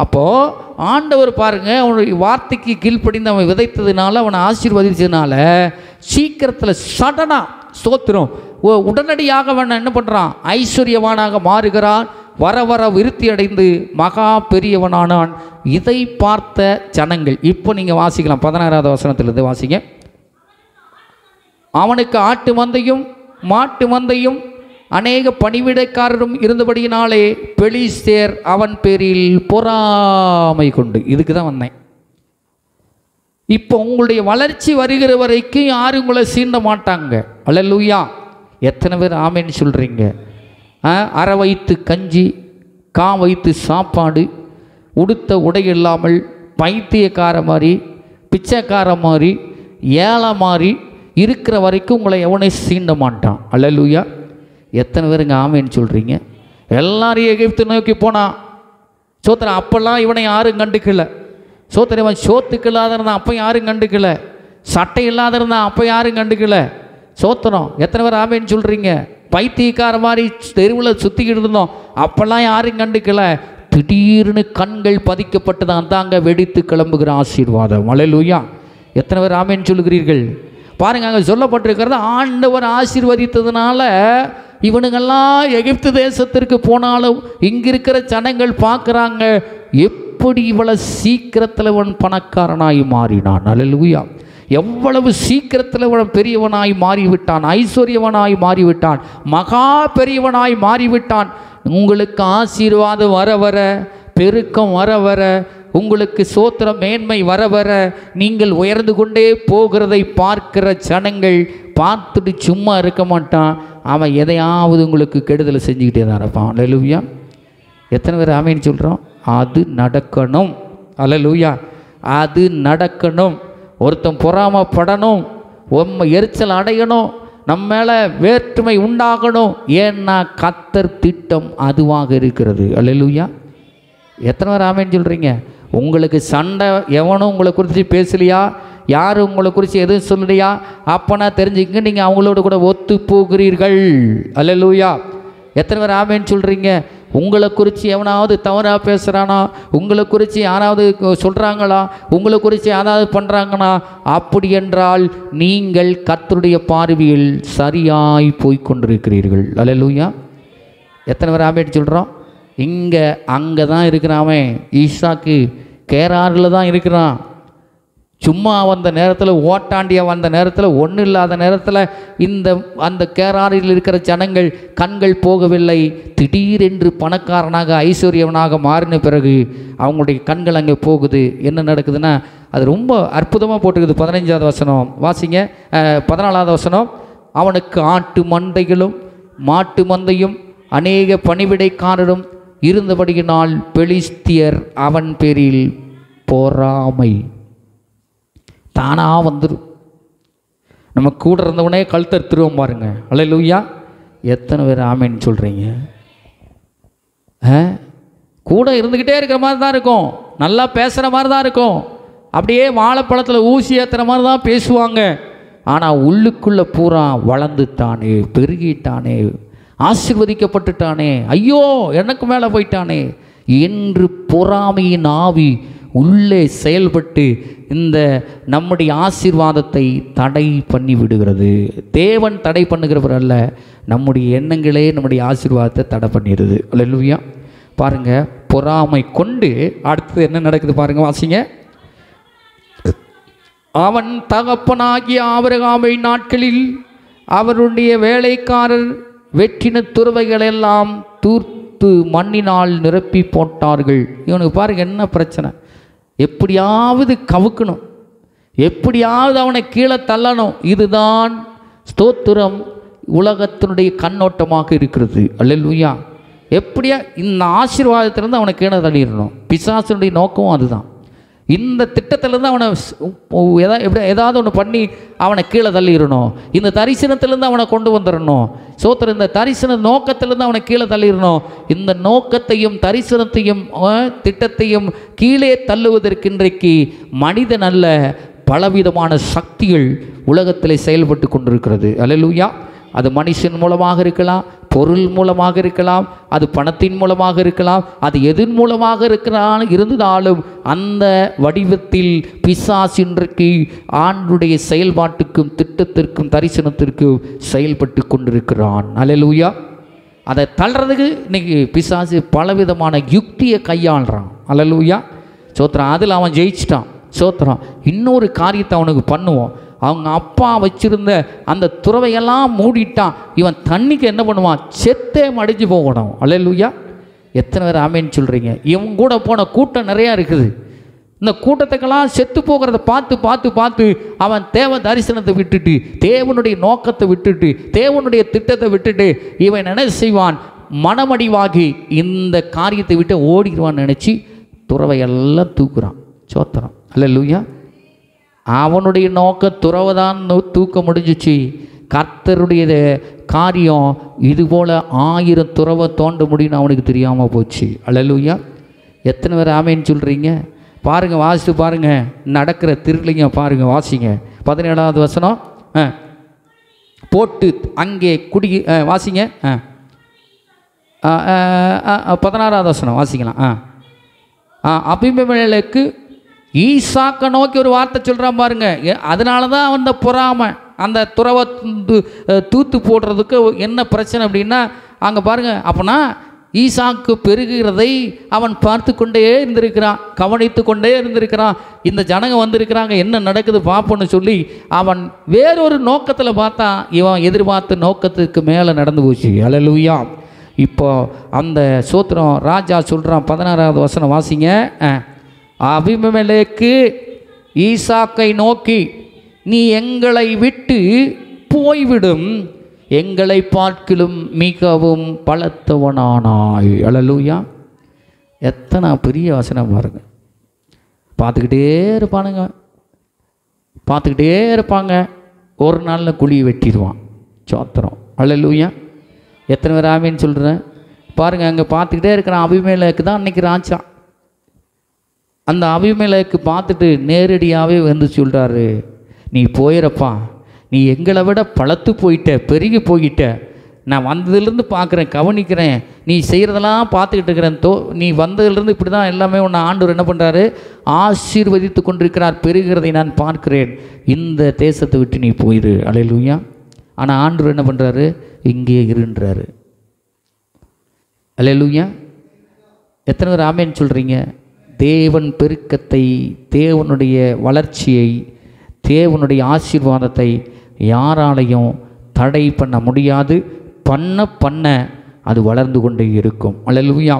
அப்போது ஆண்டவர் பாருங்கள், அவனுடைய வார்த்தைக்கு கீழ்ப்படிந்து அவன் விதைத்ததுனால, அவனை ஆசீர்வதிச்சதுனால சீக்கிரத்தில் சடனாக ஸ்தோத்திரம் உடனடியாக அவன் என்ன பண்ணுறான், ஐஸ்வர்யவானாக மாறுகிறான். வர வர விருத்தி அடைந்து மகா பெரியவனானான். இதை பார்த்த ஜனங்கள். இப்போ நீங்கள் வாசிக்கலாம் 16வது வசனத்திலிருந்து வாசிங்க. அவனுக்கு ஆட்டு மந்தையும் மாட்டு மந்தையும் அநேக பணிவிடைக்காரரும் இருந்தபடியினாலே பெலிஸ்தேர் அவன் பேரில் பொறாமை கொண்டு. இதுக்கு தான் வந்தேன். இப்போ உங்களுடைய வளர்ச்சி வருகிற வரைக்கும் யாரும் உங்களை சீண்ட மாட்டாங்க. அல்லேலூயா. எத்தனை பேர் ஆமேன்னு சொல்கிறீங்க? அரை வயிற்று கஞ்சி, வயிற்று சாப்பாடு, உடுத்த உடை இல்லாமல் பைத்தியக்கார மாதிரி, பிச்சைக்கார மாதிரி, ஏழை மாதிரி இருக்கிற வரைக்கும் உங்களை எவனே சீண்ட மாட்டான். அல்லேலூயா. எத்தனை பேருங்க ஆமேன்னு சொல்கிறீங்க? எல்லாரையும் எகிப்து நோக்கி போனான். சோத்திரம் அப்போல்லாம் இவனை யாரும் கண்டுக்கல. சோத்திரம் இவன் சோத்துக்கு இல்லாத இருந்தான், அப்போ யாரும் கண்டுக்கல. சட்டை இல்லாத இருந்தான், அப்போ யாரும் கண்டுக்கல. சோத்திரம் எத்தனை பேர் ஆமேன்னு சொல்கிறீங்க? பைத்தியக்கார மாதிரி தெருவில் சுற்றிக்கிட்டு இருந்தோம், அப்போல்லாம் யாரும் கண்டுக்கல. திடீர்னு கண்கள் பதிக்கப்பட்டு தான் தாங்க வெடித்து கிளம்புகிற ஆசீர்வாதம். அல்லேலூயா. எத்தனை பேர் ஆமேன்னு சொல்லுகிறீர்கள்? பாருங்க, அங்கே சொல்லப்பட்டிருக்கிறது ஆண்டவர் ஆசீர்வதித்ததுனால இவனுங்கெல்லாம் எகிப்து தேசத்திற்கு போனாலும் இங்கே இருக்கிற ஜனங்கள் பார்க்குறாங்க, எப்படி இவ்வளோ சீக்கிரத்தில் இவன் பணக்காரனாய் மாறினான். அல்லேலூயா. எவ்வளவு சீக்கிரத்தில் இவன் பெரியவனாய் மாறிவிட்டான், ஐஸ்வர்யவனாய் மாறிவிட்டான், மகா பெரியவனாய் மாறிவிட்டான். உங்களுக்கு ஆசீர்வாதம் வர வர, பெருக்கம் வர வர, உங்களுக்கு சோத்திர மேன்மை வர வர, நீங்கள் உயர்ந்து கொண்டே போகிறதை பார்க்கிற ஜனங்கள் பார்த்துட்டு சும்மா இருக்க மாட்டான். அவன் எதையாவது உங்களுக்கு கெடுதலை செஞ்சுக்கிட்டே தான் இருப்பான். அல்லேலூயா. எத்தனை பேர் ஆமேன்னு சொல்கிறோம்? அது நடக்கணும். அல்லேலூயா. அது நடக்கணும். ஒருத்தன் பொறாமப்படணும், எரிச்சல் அடையணும், நம்ம மேலே வேற்றுமை உண்டாகணும். ஏன்னா கர்த்தர் திட்டம் அதுவாக இருக்கிறது. அல்லேலூயா. எத்தனை பேர் ஆமேன்னு சொல்கிறீங்க? உங்களுக்கு சண்டை எவனும் உங்களை குறித்து பேசலையா, யாரும் உங்களை குறித்து எதுவும் சொல்லலையா, அப்போனா தெரிஞ்சுக்க நீங்கள் அவங்களோட கூட ஒத்து போகிறீர்கள். அல்லேலூயா. எத்தனை பேர் ஆமேன்னு சொல்கிறீங்க? உங்களை குறித்து எவனாவது தவறாக பேசுகிறானா, உங்களை குறித்து யாராவது சொல்கிறாங்களா, உங்களை குறித்து யாராவது பண்ணுறாங்கன்னா, அப்படி என்றால் நீங்கள் கர்த்தருடைய பார்வையில் சரியாய் போய்கொண்டிருக்கிறீர்கள். அல்லேலூயா. எத்தனை பேர் ஆமென் சொல்கிறோம்? இங்கே அங்கே தான் இருக்கிறான். ஈசாக்கு கேராரில் தான் இருக்கிறான். சும்மா வந்த நேரத்தில், ஓட்டாண்டியாக வந்த நேரத்தில், ஒன்றும் இல்லாத நேரத்தில் அந்த கேராரில் இருக்கிற ஜனங்கள் கண்கள் போகவில்லை. திடீரென்று பணக்காரனாக ஐஸ்வர்யவனாக மாறின பிறகு அவங்களுடைய கண்கள் அங்கே போகுது. என்ன நடக்குதுன்னா, அது ரொம்ப அற்புதமாக போட்டுக்குது. 15வது வசனம் வாசிங்க. 14வது வசனம். அவனுக்கு ஆட்டு மந்தைகளும் மாட்டு மந்தையும் அநேக பணிவிடைக்காரரும் இருந்தபடியினால் பெலிஸ்தியர் அவன் பேரில் பொறாமை. தானாக வந்துடும். நம்ம கூட இருந்தவனே கழுத்தறுத்துருவோம் பாருங்க. அல்லேலூயா. எத்தனை பேர் ஆமேன்னு சொல்கிறீங்க? கூட இருந்துக்கிட்டே இருக்கிற மாதிரி தான் இருக்கும், நல்லா பேசுகிற மாதிரி தான் இருக்கும், அப்படியே வாழைப்பழத்தில் ஊசி ஏற்றுற மாதிரி தான் பேசுவாங்க. ஆனால் உள்ளுக்குள்ளே பூரா வளர்ந்துட்டானே, பெருகிட்டானே, ஆசீர்வதிக்கப்பட்டுட்டானே, ஐயோ எனக்கு மேலே போயிட்டானே என்று பொறாமையின் ஆவி உள்ளே செயல்பட்டு இந்த நம்முடைய ஆசீர்வாதத்தை தடை பண்ணி விடுகிறது. தேவன் தடை பண்ணுகிறவர் அல்ல, நம்முடைய எண்ணங்களே நம்முடைய ஆசீர்வாதத்தை தடை பண்ணிடுது. அல்லேலூயா. பாருங்கள், பொறாமை கொண்டு அடுத்தது என்ன நடக்குது பாருங்கள், வாசிங்க. அவன் தகப்பனாகிய ஆபிரகாமை நாட்களில் அவருடைய வேலைக்காரர் வெற்றின துறவைகளெல்லாம் தூர்த்து மண்ணினால் நிரப்பி போட்டார்கள். இவனுக்கு பாருங்கள் என்ன பிரச்சனை. எப்படியாவது கவுக்கணும், எப்படியாவது அவனை கீழே தள்ளணும். இதுதான் ஸ்தோத்திரம் உலகத்தினுடைய கண்ணோட்டமாக இருக்கிறது. அல்லேலூயா. எப்படியா இந்த ஆசீர்வாதத்திலேருந்து அவனை கீழே தள்ளிடணும். பிசாசுடைய நோக்கமும் அதுதான். இந்த திட்டத்திலேருந்து அவனை ஏதாவது ஒன்று பண்ணி அவனை கீழே தள்ளிடணும். இந்த தரிசனத்திலேருந்து அவனை கொண்டு வந்துடணும். சோத்திரம், இந்த தரிசன நோக்கத்திலேருந்து அவனை கீழே தள்ளிடணும். இந்த நோக்கத்தையும் தரிசனத்தையும் திட்டத்தையும் கீழே தள்ளுவதற்கு இன்றைக்கு மனிதன் அல்ல, பலவிதமான சக்திகள் உலகத்தில் செயல்பட்டு கொண்டிருக்கிறது. அல்லேலூயா. அது மனுஷன் மூலமாக இருக்கலாம், பொருள் மூலமாக இருக்கலாம், அது பணத்தின் மூலமாக இருக்கலாம், அது எதன் மூலமாக இருந்தாலும் அந்த வடிவத்தில் பிசாசு இன்றைக்கு ஆண்டுடைய செயல்பாட்டுக்கும் திட்டத்திற்கும் தரிசனத்திற்கும் செயல்பட்டு கொண்டிருக்கிறான். அல்லேலூயா. அதை தள்ளுறதுக்கு இன்னைக்கு பிசாசு பலவிதமான யுக்தியை கையாளுறான். அல்லேலூயா. சோத்திரம். அதில் அவன் ஜெயிச்சிட்டான். சோத்திரம். இன்னொரு காரியத்தை அவனுக்கு பண்ணுவோம். அவங்க அப்பா வச்சிருந்த அந்த துறவையெல்லாம் மூடிட்டான். இவன் தண்ணிக்கு என்ன பண்ணுவான்? செத்தே மடிஞ்சு போகணும். அல்லேலூயா. எத்தனை பேர் ஆமேன்னு சொல்கிறீங்க? இவன் கூட போன கூட்டம் நிறையா இருக்குது. இந்த கூட்டத்துக்கெல்லாம் செத்து போகிறத பார்த்து பார்த்து பார்த்து அவன் தேவ தரிசனத்தை விட்டுட்டு, தேவனுடைய நோக்கத்தை விட்டுட்டு, தேவனுடைய திட்டத்தை விட்டுட்டு இவன் என்ன செய்வான்? மனமடிவாகி இந்த காரியத்தை விட்டு ஓடிடுவான்னு நினச்சி துறவையெல்லாம் தூக்குறான். சோத்திரம். அல்லேலூயா. அவனுடைய நோக்க துறவைதான் தூக்க முடிஞ்சிச்சு. கர்த்தருடைய காரியம் இதுபோல் 1000 துறவை தோண்ட முடியும்னு அவனுக்கு தெரியாமல் போச்சு. அல்லேலூயா. எத்தனை பேர் ஆமேன்னு சொல்கிறீங்க? பாருங்கள், வாசித்து பாருங்கள் நடக்கிற திருளிங்க பாருங்கள். வாசிங்க 17வது வசனம். போட்டு அங்கே வாசிங்க. 16வது வசனம் வாசிக்கலாம். அபிமெலேக்கு ஈசாக்கை நோக்கி ஒரு வார்த்தை சொல்கிறான் பாருங்க. அதனால தான் அந்த பொறாமை, அந்த துறவை தூத்து போடுறதுக்கு என்ன பிரச்சனை அப்படின்னா, அங்கே பாருங்கள். அப்போனா ஈசாக்கு பெருகிறதை அவன் பார்த்து கொண்டே இருந்திருக்கிறான், கவனித்து கொண்டே இருந்திருக்கிறான். இந்த ஜனங்க வந்திருக்கிறாங்க, என்ன நடக்குது பார்ப்போன்னு சொல்லி அவன் வேறொரு நோக்கத்தில் பார்த்தா இவன் எதிர்பார்த்த நோக்கத்துக்கு மேலே நடந்து போச்சு. அல்லேலூயா. இப்போ அந்த சோத்திரம் ராஜா சொல்கிறான். 16வது வசனம் வாசிங்க. அபிமெலேக்கு ஈசாக்கை நோக்கி, நீ எங்களை விட்டு போய்விடும், எங்களை பார்க்கிலும் மிகவும் பலத்தவனானாய். அல்லேலூயா. எத்தனை பெரிய வசனம் பாருங்க. பார்த்துக்கிட்டே இருப்பாங்க. ஒரு நாளில் குழியை வெட்டிடுவான். சோத்திரம். அல்லேலூயா. எத்தனை பேர் ஆமேன்னு சொல்கிறேன் பாருங்கள். அங்கே பார்த்துக்கிட்டே இருக்கிறான். அபிமெலேக்கு தான் அன்றைக்கி ராஜா. அந்த அபிமெலேக்கு பார்த்துட்டு நேரடியாகவே வந்து சொல்கிறாரு, நீ போயிடப்பா, நீ எங்களை விட பலத்து போயிட்ட, பெருகி போயிட்ட. நான் வந்ததுலேருந்து பார்க்குறேன், கவனிக்கிறேன், நீ செய்கிறதெல்லாம் பார்த்துக்கிட்டு இருக்கிறேன். நீ வந்ததுலேருந்து இப்படி தான் எல்லாமே உன்னை ஆண்டவர் என்ன பண்ணுறாரு, ஆசீர்வதித்து கொண்டிருக்கிறார். பெறுகிறதை நான் பார்க்கிறேன். இந்த தேசத்தை விட்டு நீ போயிரு. அல்லேலூயா. ஆனால் ஆண்டவர் என்ன பண்ணுறாரு, இங்கே இருன்றாரு. அல்லேலூயா. எத்தனை பேர் ஆமேன்னு சொல்கிறீங்க? தேவன் பெருக்கத்தை, தேவனுடைய வளர்ச்சியை, தேவனுடைய ஆசீர்வாதத்தை யாராலையும் தடை பண்ண முடியாது. பண்ண அது வளர்ந்து கொண்டே இருக்கும். அல்லேலூயா.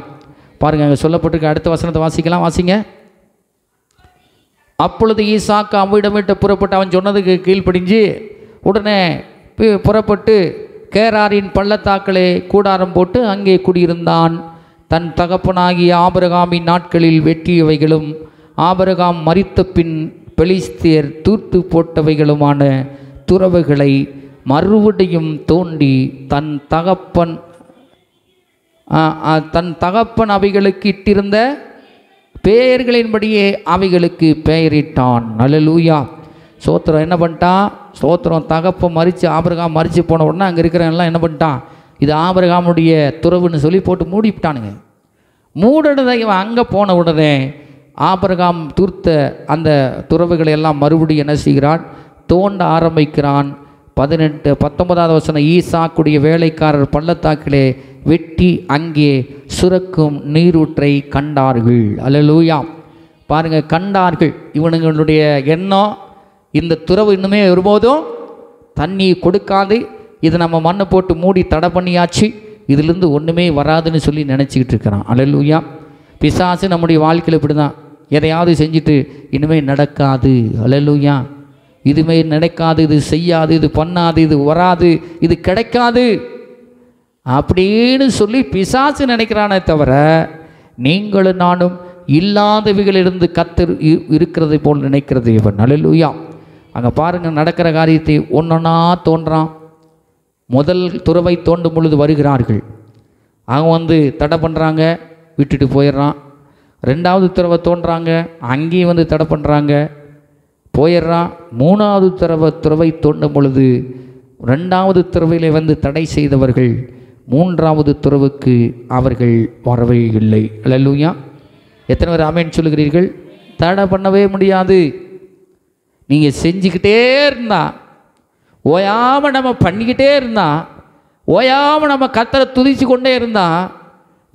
பாருங்கள், அங்கே சொல்லப்பட்டிருக்க அடுத்த வசனத்தை வாசிக்கலாம். வாசிங்க. அப்பொழுது ஈசாக்கு அவ்விடம் விட்டு புறப்பட்டு அவன் சொன்னதுக்கு கீழ்ப்படிஞ்சு உடனே புறப்பட்டு கேராரின் பள்ளத்தாக்களே கூடாரம் போட்டு அங்கே குடியிருந்தான். தன் தகப்பனாகிய ஆபிரகாமின் நாட்களில் வெட்டியவைகளும் ஆபிரகாம் மரித்த பின் பெலிஸ்தியர் தூர்த்து போட்டவைகளுமான துறவுகளை மறுபடியும் தோண்டி தன் தகப்பன் அவைகளுக்கு இட்டிருந்த பெயர்களின்படியே அவைகளுக்கு பெயரிட்டான். அல்லேலூயா. சோத்திரம். என்ன பண்ணிட்டான்? சோத்திரம். தகப்பன் மரித்து ஆபிரகாம் மரித்து போன உடனே அங்கே இருக்கிறவங்கலாம் என்ன பண்ணிட்டான், இது ஆபிரகாமுடைய துறவுன்னு சொல்லி போட்டு மூடிவிட்டானுங்க. மூடனதை இவன் அங்கே போன உடனே ஆபிரகாம் தூர்த்த அந்த துறவுகளை எல்லாம் மறுபடியும் என்ன செய்கிறான், தோண்ட ஆரம்பிக்கிறான். 19வது வசனம். ஈசாக்குடைய வேலைக்காரர் பள்ளத்தாக்கிலே வெட்டி அங்கே சுரக்கும் நீரூற்றை கண்டார்கள். அல்லேலூயா. பாருங்கள், கண்டார்கள். இவனுங்களுடைய எண்ணம், இந்த துறவு இன்னுமே ஒருபோதும் தண்ணி கொடுக்காது, இது நம்ம மண்ணை போட்டு மூடி தடை பண்ணியாச்சு, இதிலிருந்து ஒன்றுமே வராதுன்னு சொல்லி நினச்சிக்கிட்டு இருக்கிறான். அல்லேலூயா. பிசாசு நம்முடைய வாழ்க்கையில் இப்படி தான், எதையாவது செஞ்சுட்டு இனிமேல் நடக்காது, அல்லேலூயா, இதுமே நடக்காது, இது செய்யாது, இது பண்ணாது, இது வராது, இது கிடைக்காது அப்படின்னு சொல்லி பிசாசு நினைக்கிறானே தவிர, நீங்களும் நானும் இல்லாதவைகளிலிருந்து கத்தர் இருக்கிறதை போல் நினைக்கிறது இவன். அல்லேலூயா. அங்கே பாருங்கள், நடக்கிற காரியத்தை ஒன்றொன்னா தோன்றான். முதல் துறவை தோண்டும் பொழுது வருகிறார்கள், அவங்க தடை பண்ணுறாங்க, விட்டுட்டு போயிடுறான். 2வது துறவை தோன்றாங்க, அங்கேயும் தடை பண்ணுறாங்க, போயிடுறான். 3வது துறவை தோண்டும் பொழுது 2வது துறவையில் தடை செய்தவர்கள் 3வது துறவுக்கு அவர்கள் வரவே இல்லை. அல்லேலூயா. எத்தனை பேர் ஆமென் சொல்லுகிறீர்கள்? தடை பண்ணவே முடியாது. நீங்கள் செஞ்சுக்கிட்டே இருந்தா, ஓயாமல் நம்ம பண்ணிக்கிட்டே இருந்தா, ஓயாமல் நம்ம கர்த்தரை துதிச்சு கொண்டே இருந்தா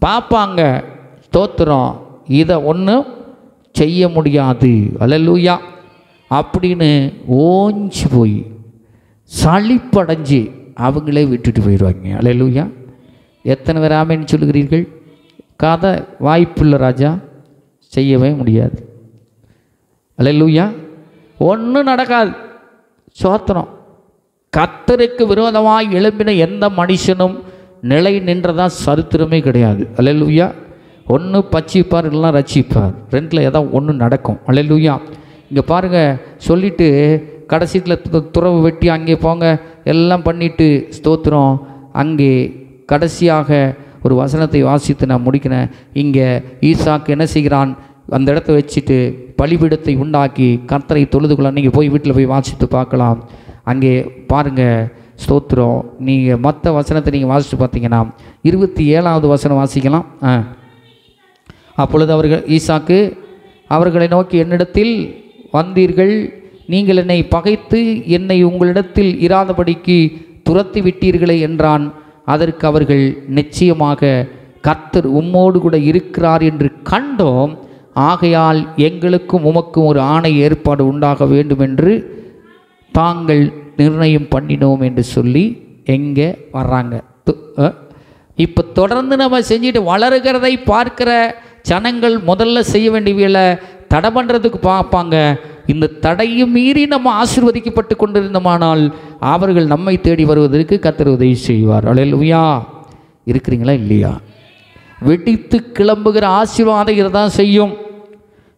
பார்ப்பாங்க, ஸ்தோத்திரம், இதை ஒன்றும் செய்ய முடியாது. அல்லேலூயா. அப்படின்னு ஓஞ்சி போய் சளிப்படைஞ்சு அவங்களே விட்டுட்டு போயிடுவாங்க. அல்லேலூயா. எத்தனை பேர் ஆமென் சொல்லுகிறீர்கள்? கதை வாய்ப்புள்ள ராஜா, செய்யவே முடியாது. அல்லேலூயா. ஒன்றும் நடக்காது. ஸ்தோத்திரம். கர்த்தருக்கு விரோதமாக எழும்பின எந்த மனுஷனும் நிலை நின்றதா சரித்திரமே கிடையாது. அல்லேலூயா. ஒன்று பச்சிப்பார், இல்லைனா ரட்சிப்பார், 2ல் ஏதாவது ஒன்று நடக்கும். அல்லேலூயா. இங்கே பாருங்கள், சொல்லிவிட்டு கடைசியில் துறவு வெட்டி அங்கே போங்க எல்லாம் பண்ணிவிட்டு, ஸ்தோத்திரம், அங்கே கடைசியாக ஒரு வசனத்தை வாசித்து நான் முடிக்கிறேன். இங்கே ஈசாக்கு என்ன செய்கிறான், அந்த இடத்த வச்சுட்டு பலிபீடத்தை உண்டாக்கி கர்த்தரை தொழுதுக்குள்ள நீங்கள் போய் வீட்டில் போய் வாசித்து பார்க்கலாம். அங்கே பாருங்கள், ஸ்தோத்திரம், நீங்கள் மற்ற வசனத்தை நீங்கள் வாசித்து பார்த்தீங்கன்னா 27வது வசனம் வாசிக்கலாம். அப்பொழுது ஈசாக்கு அவர்களை நோக்கி, என்னிடத்தில் வந்தீர்கள், நீங்கள் என்னை பகைத்து என்னை உங்களிடத்தில் இராதபடிக்கு துரத்தி விட்டீர்களே என்றான். அதற்கு அவர்கள், நிச்சயமாக கர்த்தர் உம்மோடு கூட இருக்கிறார் என்று கண்டோம், ஆகையால் எங்களுக்கும் உமக்கும் ஒரு ஆணை ஏற்பாடு உண்டாக வேண்டும் என்று தாங்கள் நிர்ணயம் பண்ணினோம் என்று சொல்லி எங்கே வர்றாங்க. இப்போ தொடர்ந்து நம்ம செஞ்சுட்டு வளருகிறதை பார்க்கிற ஜனங்கள் முதல்ல செய்ய வேண்டியவில்லை, தடை பண்ணுறதுக்கு பார்ப்பாங்க. இந்த தடையும் மீறி நம்ம ஆசீர்வதிக்கப்பட்டு கொண்டிருந்தோமானால் அவர்கள் நம்மை தேடி வருவதற்கு கர்த்தர் உதவி செய்வார். அல்லேலூயா. இருக்கிறீங்களா இல்லையா? வெடித்து கிளம்புகிற ஆசீர்வாதம் இதைத்தான் செய்யும்.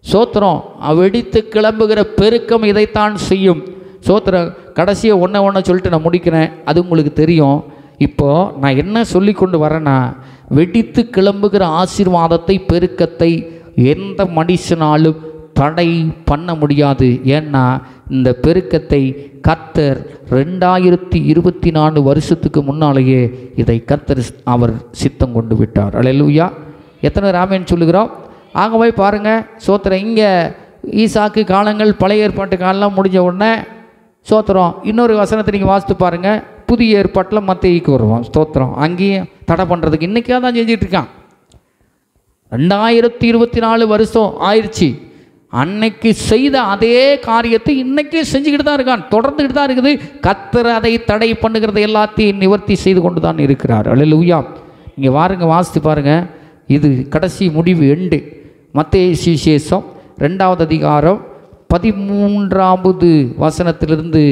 சோத்திரம். வெடித்து கிளம்புகிற பெருக்கம் இதைத்தான் செய்யும். சோத்திரம். கடைசியாக ஒன்று சொல்லிட்டு நான் முடிக்கிறேன், அது உங்களுக்கு தெரியும். இப்போது நான் என்ன சொல்லி கொண்டு வரேன்னா, வெடித்து கிளம்புகிற ஆசீர்வாதத்தை, பெருக்கத்தை எந்த மனுஷனாலும் தடை பண்ண முடியாது. ஏன்னா இந்த பெருக்கத்தை கர்த்தர் 2024 வருஷத்துக்கு முன்னாலேயே இதை கர்த்தர் அவர் சித்தம் கொண்டு விட்டார். அல்லேலூயா. எத்தனை ராமேன்னு சொல்லுகிறோம். ஆகவே பாருங்கள் சோத்திரம். இங்கே ஈசாக்கு காலங்கள் பழைய ஏற்பாட்டு காலம்லாம் முடிஞ்ச உடனே சோத்திரம் இன்னொரு வசனத்தை நீங்கள் வாசித்து பாருங்கள். புதிய ஏற்பாட்டில் மத்தேயுக்கு வருவோம். ஸ்தோத்திரம். அங்கேயும் தடை பண்ணுறதுக்கு இன்றைக்கே தான் செஞ்சிட்ருக்கான். 2024 வருஷம் ஆயிடுச்சு. அன்னைக்கு செய்த அதே காரியத்தை இன்றைக்கே செஞ்சுக்கிட்டு தான் இருக்கான், தொடர்ந்துக்கிட்டு தான் இருக்குது. கர்த்தர் அதை தடை பண்ணுகிறது எல்லாத்தையும் நிவர்த்தி செய்து கொண்டு தான் இருக்கிறார். அல்லேலூயா. இங்கே வாருங்க, வாசித்து பாருங்கள். இது கடைசி முடிவு எண்டு. மத்தேயு சுவிசேஷம் 2வது அதிகாரம் 13வது வசனத்திலிருந்து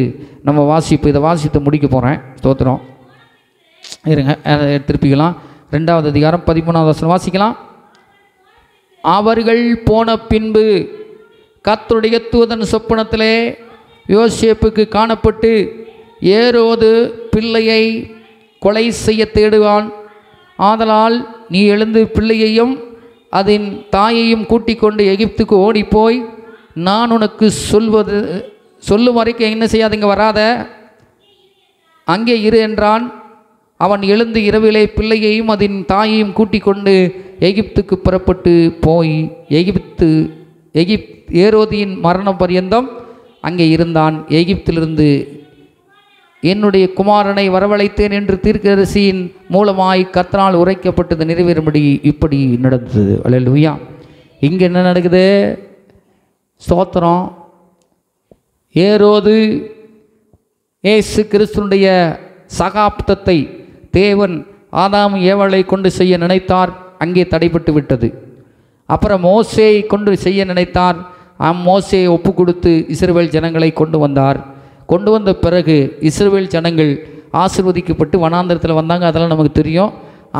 நம்ம வாசிப்பு. இதை வாசித்து முடிக்க போகிறேன். ஸ்தோத்திரம். இருங்க, திருப்பிக்கலாம். 2வது அதிகாரம் 13வது வசனம் வாசிக்கலாம். அவர்கள் போன பின்பு கர்த்தருடைய தூதன் சொப்பனத்திலே யோசேப்புக்கு காணப்பட்டு, ஏரோது பிள்ளையை கொலை செய்ய தேடுவான். ஆதலால் நீ எழுந்து பிள்ளையையும் அதன் தாயையும் கூட்டிக் கொண்டு எகிப்துக்கு ஓடிப்போய், நான் உனக்கு சொல்லும் வரைக்கும் என்ன செய்யாதீங்க, வராத, அங்கே இரு என்றான். அவன் எழுந்து இரவிலே பிள்ளையையும் அதன் தாயையும் கூட்டிக் கொண்டு எகிப்துக்கு புறப்பட்டு போய் ஏரோதியின் மரணம் பரியந்தம் அங்கே இருந்தான். எகிப்திலிருந்து என்னுடைய குமாரனை வரவழைத்தேன் என்று தீர்க்கதரிசியின் மூலமாய் கர்த்தரால் உரைக்கப்பட்டது நிறைவேறும்படி இப்படி நடந்தது. அல்லேலூயா. இங்கே என்ன நடக்குது? ஸ்தோத்திரம். ஏரோது இயேசு கிறிஸ்துனுடைய சகாப்தத்தை தேவன் ஆதாம் ஏவாளை கொண்டு செய்ய நினைத்தார், அங்கே தடைப்பட்டு விட்டது. அப்புறம் மோசேயை கொண்டு செய்ய நினைத்தார், மோசேயை ஒப்பு கொடுத்து இஸ்ரவேல் ஜனங்களை கொண்டு வந்தார். கொண்டு வந்த பிறகு இஸ்ரவேல் ஜனங்கள் ஆசீர்வதிக்கப்பட்டு வனாந்தரத்தில் வந்தாங்க, அதெல்லாம் நமக்கு தெரியும்.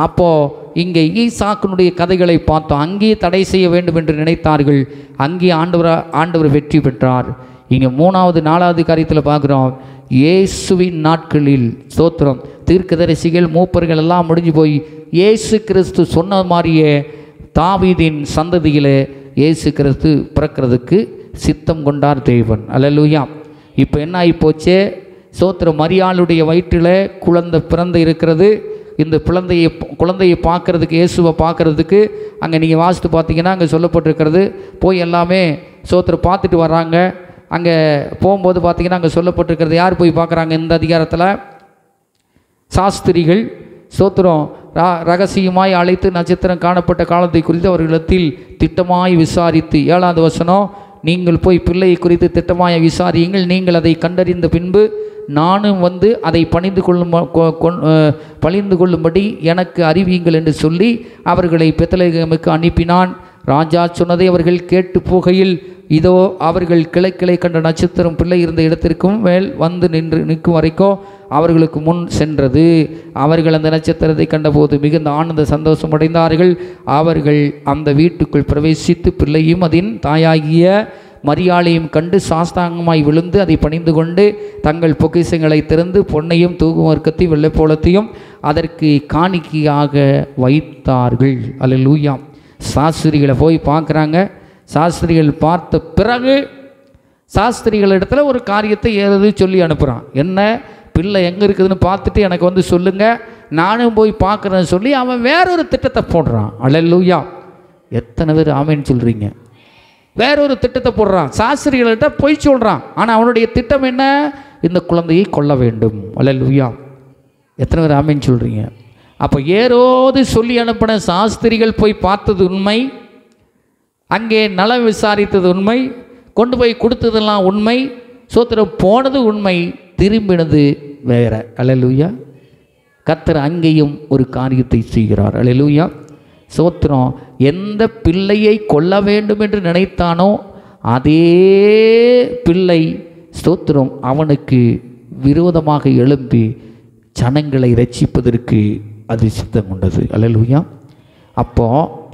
அப்போது இங்கே ஈசாக்கினுடைய கதைகளை பார்த்தோம். அங்கே தடை செய்ய வேண்டும் என்று நினைத்தார்கள், அங்கே ஆண்டவர் வெற்றி பெற்றார். இங்கே 3வது 4வது காரியத்தில் பார்க்குறோம். இயேசுவின் நாட்களில் ஸ்தோத்திரம், தீர்க்கதரிசிகள் மூப்பர்கள் எல்லாம் முடிஞ்சு போய் இயேசு கிறிஸ்து சொன்ன மாதிரியே தாவீதின் சந்ததியிலே இயேசு கிறிஸ்து பிறக்கிறதுக்கு சித்தம் கொண்டார் தேவன். அல்லேலூயா. இப்போ என்ன ஆகி போச்சே? ஸ்தோத்திரம். மரியாளுடைய வயிற்றில் குழந்தை பிறந்து இருக்கிறது. இந்த குழந்தையை பார்க்குறதுக்கு, இயேசுவை பார்க்குறதுக்கு அங்கே நீங்கள் வாசித்து பார்த்தீங்கன்னா அங்கே சொல்லப்பட்டிருக்கிறது. போய் எல்லாமே ஸ்தோத்திரம் பார்த்துட்டு வர்றாங்க. அங்கே போகும்போது பார்த்தீங்கன்னா அங்கே சொல்லப்பட்டிருக்கிறது. யார் போய் பார்க்குறாங்க இந்த அதிகாரத்தில்? சாஸ்திரிகள். ஸ்தோத்திரம். ரகசியமாய் அழைத்து நட்சத்திரம் காணப்பட்ட காலத்தை குறித்து அவர்களிடத்தில் திட்டமாய் விசாரித்து, 7வது வசனம், நீங்கள் போய் பிள்ளையை குறித்து திட்டமாய் விசாரியுங்கள், நீங்கள் அதை கண்டறிந்த பின்பு நானும் வந்து அதை பணிந்து கொள்ளும்படி எனக்கு அறிவியுங்கள் என்று சொல்லி அவர்களை பெத்லகேமுக்கு அனுப்பினான். ராஜா சொன்னதை அவர்கள் கேட்டு போகையில், இதோ அவர்கள் கிளை கண்ட நட்சத்திரம் பிள்ளை இருந்த இடத்திற்கும் மேல் வந்து நிற்கும் வரைக்கும் அவர்களுக்கு முன் சென்றது. அவர்கள் அந்த நட்சத்திரத்தை கண்டபோது மிகுந்த ஆனந்த சந்தோஷம் அடைந்தார்கள். அவர்கள் அந்த வீட்டுக்குள் பிரவேசித்து பிள்ளையும் அதன் தாயாகிய மரியாளையும் கண்டு சாஸ்தாங்கமாய் விழுந்து அதை பணிந்து கொண்டு தங்கள் பொக்கிஷங்களை திறந்து பொன்னையும் தூக்குவர்க்கத்தையும் வெள்ளைப்போளத்தையும் அதற்கு காணிக்கையாக வைத்தார்கள். அல்லேலூயா. சாஸ்திரிகளை போய் பார்க்குறாங்க. சாஸ்திரிகள் பார்த்த பிறகு சாஸ்திரிகளிடத்துல ஒரு காரியத்தை ஏதாவது சொல்லி அனுப்புகிறான். என்ன, பிள்ளை எங்கே இருக்குதுன்னு பார்த்துட்டு எனக்கு வந்து சொல்லுங்கள், நானும் போய் பார்க்குறேன்னு சொல்லி அவன் வேறொரு திட்டத்தை போடுறான். அல்லேலூயா. எத்தனை பேர் ஆமேன்னு சொல்கிறீங்க? வேறொரு திட்டத்தை போடுறான். சாஸ்திரிகள்கிட்ட போய் சொல்கிறான். ஆனால் அவனுடைய திட்டம் என்ன? இந்த குழந்தையை கொல்ல வேண்டும். அல்லேலூயா. எத்தனை பேர் ஆமேன்னு சொல்கிறீங்க? அப்போ ஏரோது சொல்லி அனுப்பின சாஸ்திரிகள் போய் பார்த்தது உண்மை, அங்கே நலம் விசாரித்தது உண்மை, கொண்டு போய் கொடுத்ததெல்லாம் உண்மை, சோத்திரம் போனது உண்மை, திரும்பினது வேற. அல்லேலூயா. கர்த்தர் அங்கேயும் ஒரு காரியத்தை செய்கிறார். அல்லேலூயா. சோத்திரம். எந்த பிள்ளையை கொல்ல வேண்டும் என்று நினைத்தானோ அதே பிள்ளை ஸ்தோத்திரம் அவனுக்கு விரோதமாக எழும்பி ஜனங்களை ரட்சிப்பதற்கு அது சித்தம் கொண்டது. அல்லேலூயா. அப்போ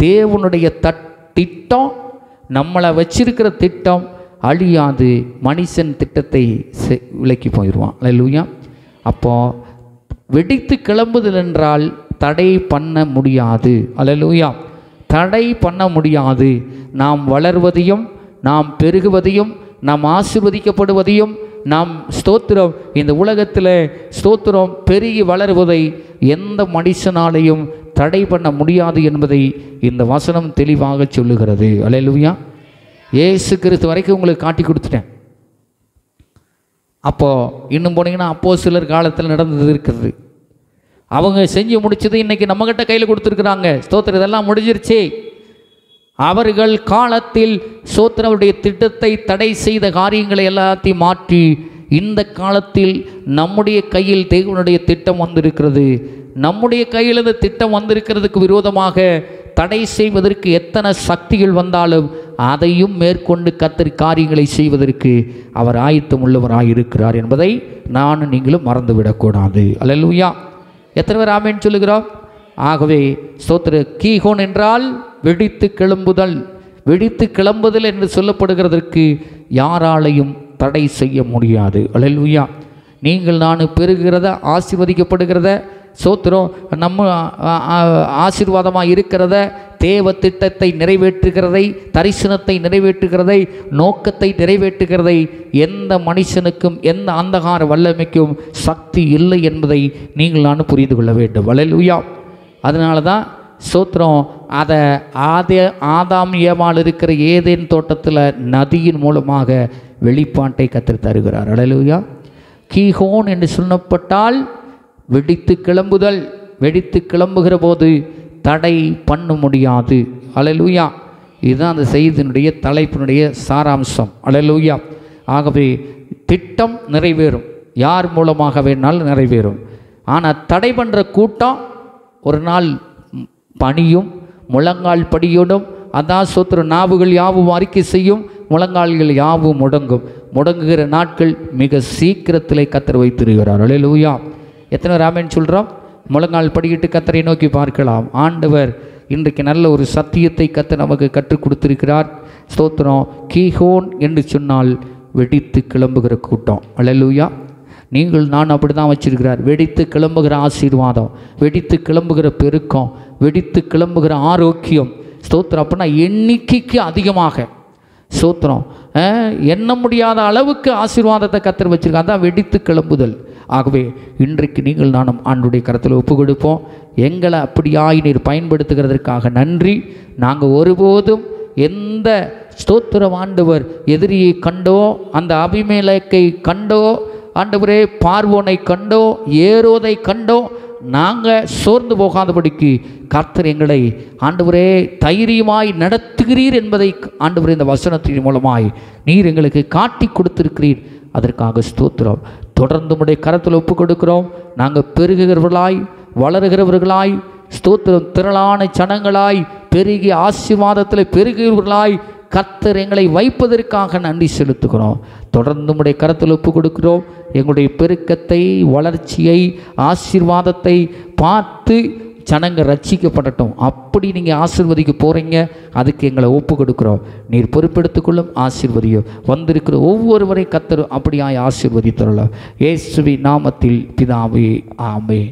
தேவனுடைய திட்டம், நம்மளை வச்சிருக்கிற திட்டம் அழியாது. மனுஷன் திட்டத்தை விலக்கி போயிடுவான். அல்லேலூயா. அப்போ வெடித்து கிளம்புதல் என்றால் தடை பண்ண முடியாது. அல்லேலூயா. தடை பண்ண முடியாது. நாம் வளர்வதையும் நாம் பெருகுவதையும் நாம் ஆசீர்வதிக்கப்படுவதையும் நாம் ஸ்தோத்திரம் இந்த உலகத்தில் ஸ்தோத்திரம் பெருகி வளருவதை எந்த மனுஷனாலையும் தடை பண்ண முடியாது என்பதை இந்த வசனம் தெளிவாக சொல்லுகிறது. அல்லேலூயா. இயேசு கிறிஸ்து வரைக்கும் உங்களுக்கு காட்டி கொடுத்துட்டேன். அப்போது இன்னும் போனீங்கன்னா அப்போஸ்தலர் காலத்தில் நடந்தது இருக்குது. அவங்க செஞ்சு முடிச்சது இன்றைக்கி நம்மகிட்ட கையில் கொடுத்துருக்குறாங்க. ஸ்தோத்திரம், இதெல்லாம் முடிஞ்சிருச்சு. அவர்கள் காலத்தில் ஸ்தோத்திரனுடைய திட்டத்தை தடை செய்த காரியங்களை எல்லாத்தையும் மாற்றி இந்த காலத்தில் நம்முடைய கையில் தேவனுடைய திட்டம் வந்திருக்கிறது. நம்முடைய கையில் இந்த திட்டம் வந்திருக்கிறதுக்கு விரோதமாக தடை செய்வதற்கு எத்தனை சக்திகள் வந்தாலும் அதையும் மேற்கொண்டு கர்த்தர் காரியங்களை செய்வதற்கு அவர் ஆயத்தம் உள்ளவராக இருக்கிறார் என்பதை நானும் நீங்களும் மறந்துவிடக்கூடாது. அல்லேலூயா. எத்தனை பேர் ஆமென் சொல்லுகிறோம்? ஆகவே ஸ்தோத்திர கீகோன் என்றால் வெடித்து கிளம்புதல். வெடித்து கிளம்புதல் என்று சொல்லப்படுகிறதற்கு யாராலையும் தடை செய்ய முடியாது. அல்லேலூயா. நீங்கள் நான் பெறுகிறத ஆசீர்வதிக்கப்படுகிறத ஸ்தோத்திரம் நம்ம ஆசீர்வாதமாக இருக்கிறத தேவ திட்டத்தை நிறைவேற்றுகிறதை தரிசனத்தை நிறைவேற்றுகிறதை நோக்கத்தை நிறைவேற்றுகிறதை எந்த மனுஷனுக்கும் எந்த அந்தகார வல்லமைக்கும் சக்தி இல்லை என்பதை நீங்கள் நான் புரிந்து கொள்ள வேண்டும். அல்லேலூயா. அதனால தான் ஸ்தோத்திரம் அதை ஆதாம் ஏவாள் இருக்கிற ஏதேன் தோட்டத்தில் நதியின் மூலமாக வெளிப்பாட்டை கர்த்தர் தருகிறார். அல்லேலூயா. கீகோன் என்று சொல்லப்பட்டால் வெடித்து கிளம்புதல். வெடித்து கிளம்புகிற போது தடை பண்ண முடியாது. அல்லேலூயா. இதுதான் அந்த செய்தியினுடைய தலைப்பினுடைய சாராம்சம். அல்லேலூயா. ஆகவே திட்டம் நிறைவேறும், யார் மூலமாக வேணாலும் நிறைவேறும். ஆனால் தடை பண்ணுற கூட்டம் ஒரு நாள் பணியும் முழங்கால் படியோடும். அதான் சோத்திர நாவுகள் யாவும் அறிக்கை செய்யும், முழங்கால்கள் யாவும் முடங்கும். முடங்குகிற நாட்கள் மிக சீக்கிரத்திலே கர்த்தர் வைத்திருக்கிறார். அல்லேலூயா. எத்தனை ராமன் சொல்கிறோம்? முழங்கால் படிக்கிட்டு கர்த்தரை நோக்கி பார்க்கலாம். ஆண்டவர் இன்றைக்கு நல்ல ஒரு சத்தியத்தை கர்த்தர் நமக்கு கற்றுக் கொடுத்திருக்கிறார். ஸ்தோத்திரம். கீகோன் என்று சொன்னால் வெடித்து கிளம்புகிற கூட்டம். அல்லேலூயா. நீங்கள் நான் அப்படி தான் வச்சிருக்கிறார். வெடித்து கிளம்புகிற ஆசீர்வாதம், வெடித்து கிளம்புகிற பெருக்கம், வெடித்து கிளம்புகிற ஆரோக்கியம். ஸ்தோத்திரம். அப்படின்னா எண்ணிக்கைக்கு அதிகமாக ஸ்தோத்திரம் எண்ண முடியாத அளவுக்கு ஆசீர்வாதத்தை கர்த்தர் வச்சிருக்காங்க. அதான் வெடித்து கிளம்புதல். ஆகவே இன்றைக்கு நீங்கள் நானும் ஆண்டுடைய கரத்தில் ஒப்பு கொடுப்போம். எங்களை அப்படியாய் நீர் பயன்படுத்துகிறதற்காக நன்றி. நாங்கள் ஒருபோதும் எந்த ஸ்தோத்திரம் ஆண்டவர் எதிரியை கண்டோ, அந்த அபிமெலேக்கை கண்டோ, ஆண்டவரே பார்வோனை கண்டோ, ஏரோதை கண்டோ நாங்கள் சோர்ந்து போகாதபடிக்கு கர்த்தர் எங்களை ஆண்டவரே தைரியமாய் நடத்துகிறீர் என்பதை ஆண்டவரே இந்த வசனத்தின் மூலமாய் நீர் எங்களுக்கு காட்டி கொடுத்திருக்கிறீர். அதற்காக ஸ்தோத்திரம். தொடர்ந்து உம்முடைய கரத்தில் ஒப்பு கொடுக்கிறோம். நாங்கள் பெருகுகிறவர்களாய் வளருகிறவர்களாய் ஸ்தோத்திரம் திரளான ஜனங்களாய் பெருகி ஆசீர்வாதத்தில் பெருகுகிறவர்களாய் கர்த்தர் எங்களை வைப்பதற்காக நன்றி செலுத்துகிறோம். தொடர்ந்து உம்முடைய கரத்தில் ஒப்பு கொடுக்கிறோம். எங்களுடைய பெருக்கத்தை, வளர்ச்சியை, ஆசீர்வாதத்தை பார்த்து ஜனங்கள் ரட்சிக்கப்படட்டும். அப்படி நீங்கள் ஆசீர்வதிக்க போகிறீங்க, அதுக்கு எங்களை ஒப்பு கொடுக்குறோம். நீர் பொறுப்பெடுத்துக்கொள்ளும். ஆசீர்வதியும் வந்திருக்கிற ஒவ்வொருவரை கர்த்தர் அப்படியாய் ஆசீர்வதித்தரலாம். இயேசுவின் நாமத்தில் பிதாவே, ஆமென்.